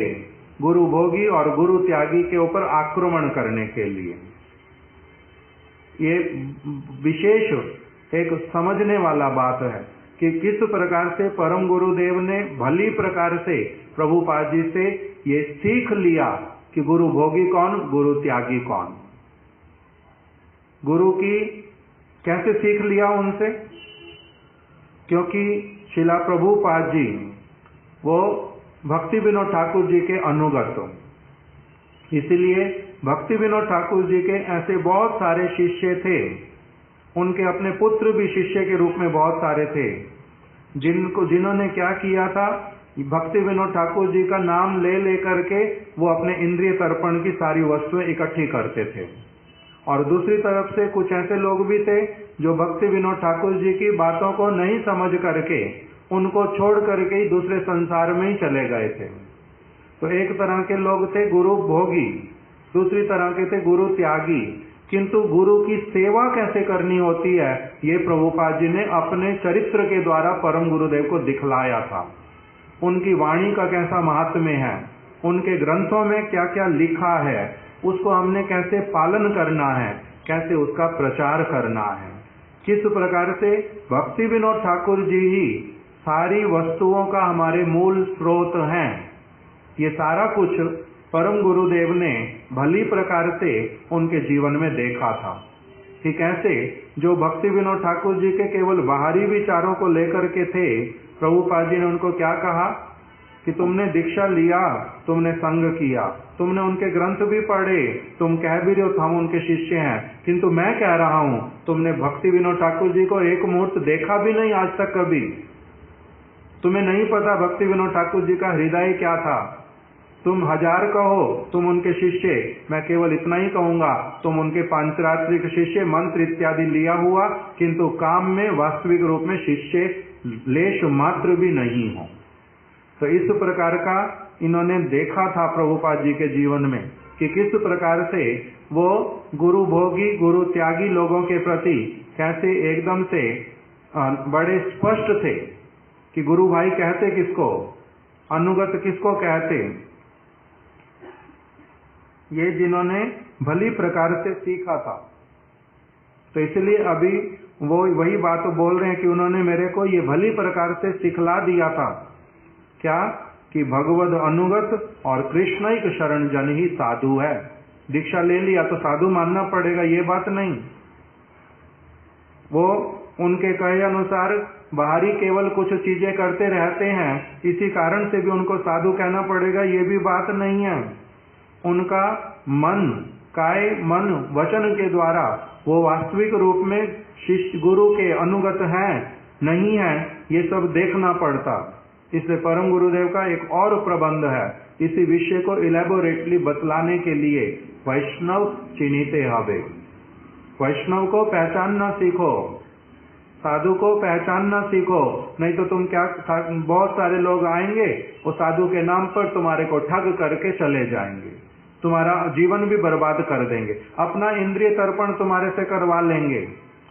गुरु भोगी और गुरु त्यागी के ऊपर आक्रमण करने के लिए। ये विशेष एक समझने वाला बात है कि किस प्रकार से परम गुरुदेव ने भली प्रकार से प्रभुपाद जी से ये सीख लिया कि गुरु भोगी कौन, गुरु त्यागी कौन। गुरु की कैसे सीख लिया उनसे, क्योंकि शिला प्रभुपाद जी वो भक्ति विनोद ठाकुर जी के अनुगत, इसलिए भक्ति विनोद ठाकुर जी के ऐसे बहुत सारे शिष्य थे, उनके अपने पुत्र भी शिष्य के रूप में बहुत सारे थे, जिन्होंने क्या किया था, भक्ति विनोद ठाकुर जी का नाम ले लेकर के वो अपने इंद्रिय तर्पण की सारी वस्तुएं इकट्ठी करते थे। और दूसरी तरफ से कुछ ऐसे लोग भी थे जो भक्ति विनोद ठाकुर जी की बातों को नहीं समझ करके उनको छोड़ करके ही दूसरे संसार में ही चले गए थे। तो एक तरह के लोग थे गुरु भोगी, दूसरी तरह के थे गुरु त्यागी। किंतु गुरु की सेवा कैसे करनी होती है, ये प्रभुपाद जी ने अपने चरित्र के द्वारा परम गुरुदेव को दिखलाया था। उनकी वाणी का कैसा महात्म्य है, उनके ग्रंथों में क्या क्या लिखा है, उसको हमने कैसे पालन करना है, कैसे उसका प्रचार करना है, किस प्रकार से भक्ति विनोद ठाकुर जी ही सारी वस्तुओं का हमारे मूल स्रोत हैं। ये सारा कुछ परम गुरुदेव ने भली प्रकार से उनके जीवन में देखा था कि कैसे जो भक्ति विनोद ठाकुर जी के केवल बाहरी विचारों को लेकर के थे, प्रभुपाद जी ने उनको क्या कहा कि तुमने दीक्षा लिया, तुमने संग किया, तुमने उनके ग्रंथ भी पढ़े, तुम कह भी रहे हो हम उनके शिष्य हैं, किंतु मैं कह रहा हूं तुमने भक्ति विनोद ठाकुर जी को एक मुहूर्त देखा भी नहीं आज तक कभी। तुम्हें नहीं पता भक्ति विनोद ठाकुर जी का हृदय क्या था। तुम हजार कहो तुम उनके शिष्य, मैं केवल इतना ही कहूंगा तुम उनके पांचरात्रिक शिष्य, मंत्र इत्यादि लिया हुआ, किंतु काम में वास्तविक रूप में शिष्य लेश मात्र भी नहीं हो। तो इस प्रकार का इन्होंने देखा था प्रभुपाद जी के जीवन में कि किस प्रकार से वो गुरु भोगी गुरु त्यागी लोगों के प्रति कैसे एकदम से बड़े स्पष्ट थे कि गुरु भाई कहते किसको, अनुगत किसको कहते, ये जिन्होंने भली प्रकार से सीखा था। तो इसलिए अभी वो वही बात बोल रहे हैं कि उन्होंने मेरे को ये भली प्रकार से सिखला दिया था क्या कि भगवद अनुगत और कृष्णैक शरण जन ही साधु है। दीक्षा ले लिया तो साधु मानना पड़ेगा, ये बात नहीं। वो उनके कहे अनुसार बाहरी केवल कुछ चीजें करते रहते हैं, इसी कारण से भी उनको साधु कहना पड़ेगा, ये भी बात नहीं है। उनका मन काय मन वचन के द्वारा वो वास्तविक रूप में शिष्य गुरु के अनुगत हैं नहीं है, ये सब देखना पड़ता। इसलिए परम गुरुदेव का एक और प्रबंध है, इसी विषय को इलेबोरेटली बतलाने के लिए वैष्णव चिन्हिते हवे। वैष्णव को पहचानना सीखो, साधु को पहचानना सीखो, नहीं तो तुम क्या, बहुत सारे लोग आएंगे वो साधु के नाम पर तुम्हारे को ठग करके चले जाएंगे, तुम्हारा जीवन भी बर्बाद कर देंगे, अपना इंद्रिय तर्पण तुम्हारे से करवा लेंगे।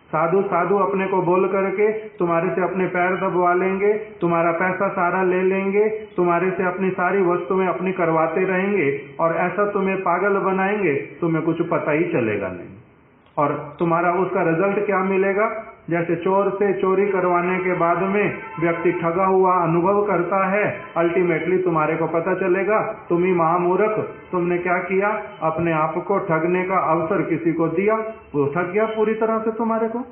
साधु साधु अपने को बोल करके तुम्हारे से अपने पैर दबवा लेंगे, तुम्हारा पैसा सारा ले लेंगे, तुम्हारे से अपनी सारी वस्तुएं अपनी करवाते रहेंगे और ऐसा तुम्हें पागल बनाएंगे, तुम्हें कुछ पता ही चलेगा नहीं। और तुम्हारा उसका रिजल्ट क्या मिलेगा, जैसे चोर से चोरी करवाने के बाद में व्यक्ति ठगा हुआ अनुभव करता है, अल्टीमेटली तुम्हारे को पता चलेगा तुम ही महामूर्ख, तुमने क्या किया, अपने आप को ठगने का अवसर किसी को दिया, वो ठग गया पूरी तरह से तुम्हारे को।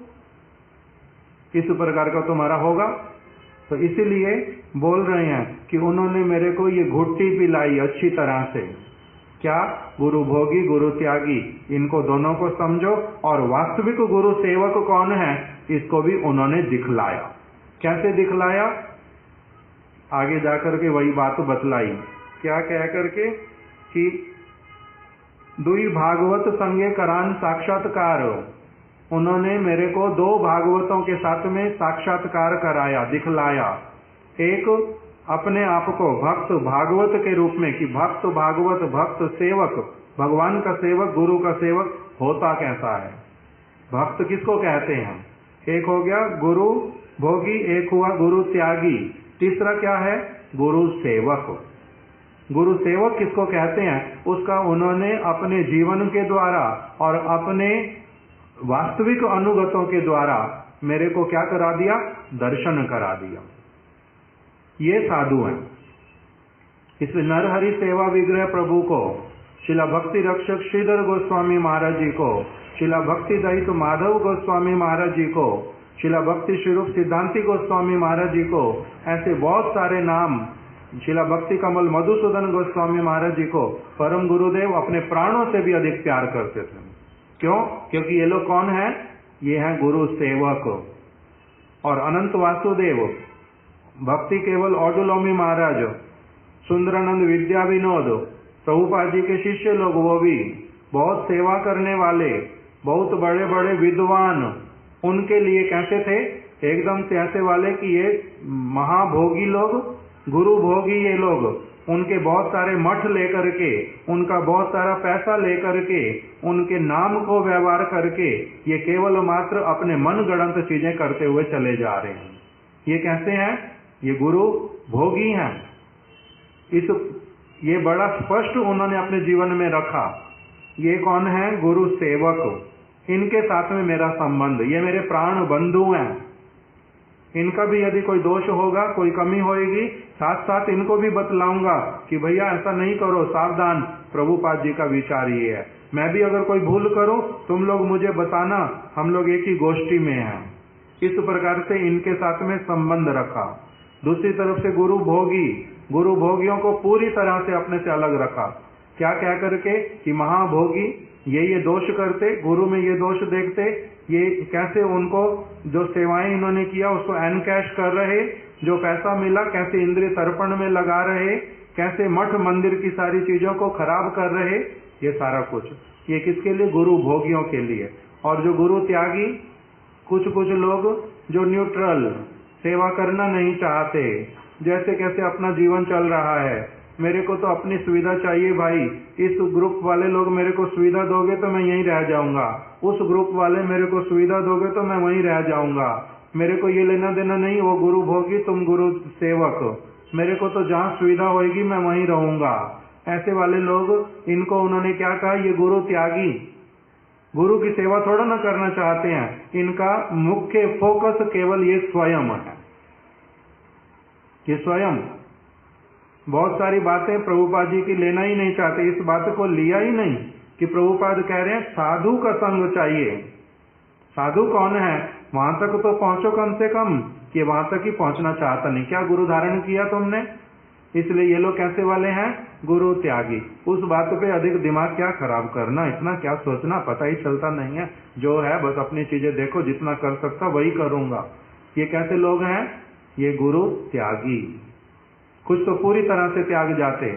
इस प्रकार का तुम्हारा होगा। तो इसीलिए बोल रहे हैं कि उन्होंने मेरे को ये घुट्टी पिलाई अच्छी तरह से, क्या गुरु भोगी गुरु त्यागी, इनको दोनों को समझो, और वास्तविक गुरु सेवक कौन है इसको भी उन्होंने दिखलाया। कैसे दिखलाया, आगे जाकर के वही बात बतलाई, क्या कह करके कि दुई भागवत संगे करान साक्षात्कार, उन्होंने मेरे को दो भागवतों के साथ में साक्षात्कार कराया, दिखलाया। एक अपने आप को भक्त भागवत के रूप में कि भक्त भागवत भक्त सेवक, भगवान का सेवक गुरु का सेवक होता कैसा है, भक्त किसको कहते हैं। एक हो गया गुरु भोगी, एक हुआ गुरु त्यागी, तीसरा क्या है गुरु सेवक। गुरु सेवक किसको कहते हैं, उसका उन्होंने अपने जीवन के द्वारा और अपने वास्तविक अनुगतों के द्वारा मेरे को क्या करा दिया, दर्शन करा दिया। ये साधु हैं। इस नरहरि सेवा विग्रह प्रभु को, शिला भक्ति रक्षक श्रीधर गोस्वामी महाराज जी को, शिला भक्ति दहित माधव गोस्वामी महाराज जी को, शिला भक्ति स्वरूप सिद्धांति गोस्वामी महाराज जी को ऐसे बहुत सारे नाम, शिला भक्ति कमल मधुसूदन गोस्वामी महाराज जी को परम गुरुदेव अपने प्राणों से भी अधिक प्यार करते थे। क्यों? क्योंकि ये लोग कौन है? ये हैं गुरु सेवक। और अनंत वासुदेव, भक्ति केवल ऑडुलोमी महाराज, सुंदरानंद विद्या विनोद, प्रभुपाद जी के शिष्य लोग, वो भी बहुत सेवा करने वाले, बहुत बड़े बड़े विद्वान, उनके लिए कैसे थे? एकदम से ऐसे वाले कि ये महाभोगी लोग, गुरु भोगी ये लोग, उनके बहुत सारे मठ लेकर के, उनका बहुत सारा पैसा लेकर के, उनके नाम को व्यवहार करके ये केवल मात्र अपने मन गढ़ंत चीजें करते हुए चले जा रहे हैं। ये कैसे हैं? ये गुरु भोगी हैं। ये बड़ा स्पष्ट उन्होंने अपने जीवन में रखा। ये कौन है? गुरु सेवक। इनके साथ में मेरा संबंध, ये मेरे प्राण बंधु हैं। इनका भी यदि कोई दोष होगा, कोई कमी होगी, साथ साथ इनको भी बतलाऊंगा कि भैया ऐसा नहीं करो, सावधान, प्रभुपाद जी का विचार ये है। मैं भी अगर कोई भूल करूं, तुम लोग मुझे बताना, हम लोग एक ही गोष्ठी में हैं। इस प्रकार से इनके साथ में संबंध रखा। दूसरी तरफ से गुरु भोगी, गुरु भोगियों को पूरी तरह से अपने से अलग रखा। क्या क्या करके? कि महाभोगी ये दोष करते, गुरु में ये दोष देखते, ये कैसे उनको जो सेवाएं इन्होंने किया उसको एनकैश कर रहे, जो पैसा मिला कैसे इंद्रिय तर्पण में लगा रहे, कैसे मठ मंदिर की सारी चीजों को खराब कर रहे, ये सारा कुछ ये किसके लिए? गुरु भोगियों के लिए। और जो गुरु त्यागी, कुछ लोग जो न्यूट्रल, सेवा करना नहीं चाहते, जैसे कैसे अपना जीवन चल रहा है, मेरे को तो अपनी सुविधा चाहिए भाई, इस ग्रुप वाले लोग मेरे को सुविधा दोगे तो मैं यहीं रह जाऊंगा, उस ग्रुप वाले मेरे को सुविधा दोगे तो मैं वहीं रह जाऊंगा, मेरे को ये लेना देना नहीं, वो गुरु भोगी तुम गुरु सेवक, मेरे को तो जहाँ सुविधा होगी मैं वहीं रहूंगा। ऐसे वाले लोग, इनको उन्होंने क्या कहा? ये गुरु त्यागी, गुरु की सेवा थोड़ा ना करना चाहते हैं, इनका मुख्य फोकस केवल ये स्वयं है। ये स्वयं बहुत सारी बातें प्रभुपाद जी की लेना ही नहीं चाहते, इस बात को लिया ही नहीं कि प्रभुपाद कह रहे हैं साधु का संग चाहिए। साधु कौन है? वहां तक तो पहुंचो कम से कम, कि वहां तक ही पहुंचना चाहता नहीं। क्या गुरु धारण किया तुमने? इसलिए ये लोग कैसे वाले हैं? गुरु त्यागी। उस बात पे अधिक दिमाग क्या खराब करना, इतना क्या सोचना, पता ही चलता नहीं है। जो है बस अपनी चीजें देखो, जितना कर सकता वही करूंगा। ये कैसे लोग हैं? ये गुरु त्यागी। कुछ तो पूरी तरह से त्याग जाते,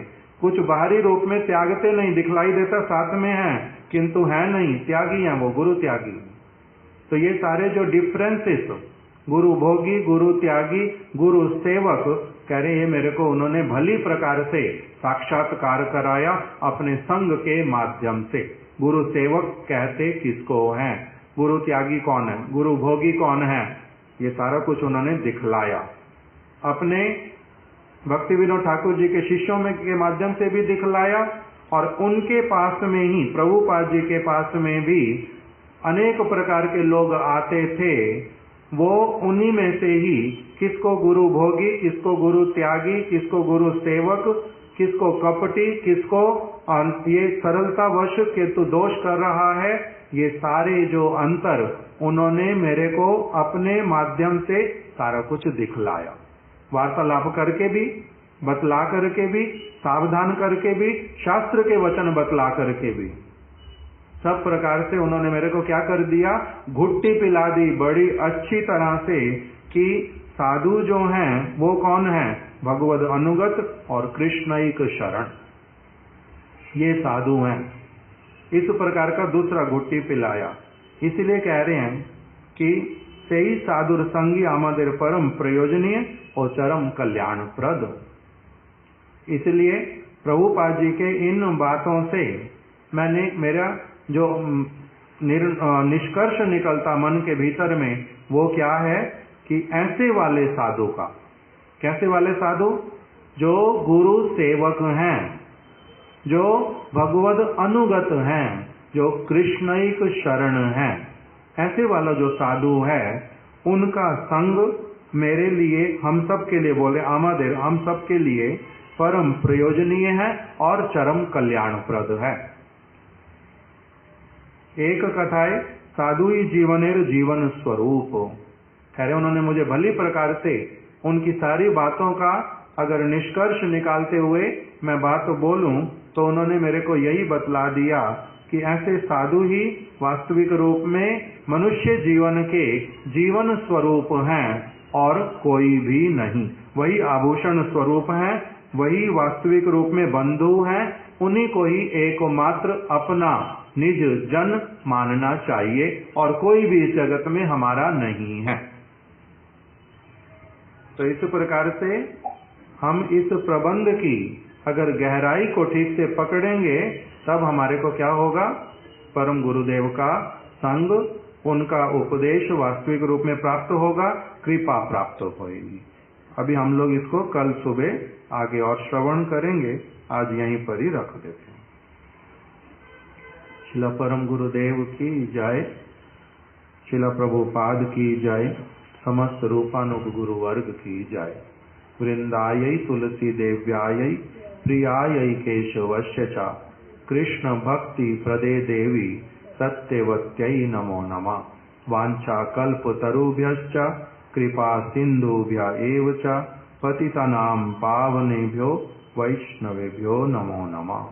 कुछ बाहरी रूप में त्यागते नहीं, दिखलाई देता साथ में है किंतु है नहीं, त्यागी हैं वो, गुरु त्यागी। तो ये सारे जो डिफरेंसेस, गुरु भोगी, गुरु त्यागी, गुरु सेवक, कह रहे ये मेरे को उन्होंने भली प्रकार से साक्षात्कार कराया अपने संग के माध्यम से। गुरु सेवक कहते किसको हैं? गुरु त्यागी कौन है? गुरु भोगी कौन है? ये सारा कुछ उन्होंने दिखलाया। अपने भक्ति विनोद ठाकुर जी के शिष्यों में के माध्यम से भी दिखलाया, और उनके पास में ही, प्रभुपाद जी के पास में भी अनेक प्रकार के लोग आते थे। वो उन्हीं में से ही किसको गुरु भोगी, किसको गुरु त्यागी, किसको गुरु सेवक, किसको कपटी, किसको ये सरलता वश के तू दोष कर रहा है, ये सारे जो अंतर उन्होंने मेरे को अपने माध्यम से सारा कुछ दिखलाया। वार्तालाप करके भी, बतला करके भी, सावधान करके भी, शास्त्र के वचन बतला करके भी, सब प्रकार से उन्होंने मेरे को क्या कर दिया? घुट्टी पिला दी बड़ी अच्छी तरह से कि साधु जो हैं वो कौन है? भगवद अनुगत और कृष्णैक शरण, ये साधु हैं। इस प्रकार का दूसरा घुट्टी पिलाया। इसलिए कह रहे हैं कि सही साधुर संगी आमदेर परम प्रयोजनीय और चरम कल्याणप्रद। इसलिए प्रभुपाद जी के इन बातों से मैंने, मेरा जो निष्कर्ष निकलता मन के भीतर में, वो क्या है कि ऐसे वाले साधु का, कैसे वाले साधु? जो गुरु सेवक हैं, जो भगवद अनुगत हैं, जो कृष्णैक शरण हैं, ऐसे वाला जो साधु है, उनका संग मेरे लिए, हम सब के लिए, बोले आमादेर, हम सब के लिए परम प्रयोजनीय है और चरम कल्याणप्रद है। एक कथाए साधु ही जीवनेर जीवन स्वरूप। कह रहे उन्होंने मुझे भली प्रकार से उनकी सारी बातों का अगर निष्कर्ष निकालते हुए मैं बात बोलूं तो उन्होंने मेरे को यही बतला दिया कि ऐसे साधु ही वास्तविक रूप में मनुष्य जीवन के जीवन स्वरूप हैं और कोई भी नहीं। वही आभूषण स्वरूप हैं, वही वास्तविक रूप में बंधु हैं, उन्हीं को ही एकमात्र अपना निज जन मानना चाहिए और कोई भी इस जगत में हमारा नहीं है। तो इस प्रकार से हम इस प्रबंध की अगर गहराई को ठीक से पकड़ेंगे तब हमारे को क्या होगा, परम गुरुदेव का संग, उनका उपदेश वास्तविक रूप में प्राप्त होगा, कृपा प्राप्त होगी। अभी हम लोग इसको कल सुबह आगे और श्रवण करेंगे, आज यहीं पर ही रख देते हैं। शिला परम गुरुदेव की जय, शिला प्रभुपाद की जय, समस्त रूपानुग गुरु वर्ग की जय। वृंदायै तुलसी देव्यायै प्रियायै केशवस्य च कृष्ण भक्ति प्रदे देवी सत्यवत्यै नमो नमः। वाञ्छा कल्पतरुभ्यश्च कृपा सिन्धुभ्य एव च पतितानां पावनेभ्यो वैष्णवेभ्यो नमो नमः।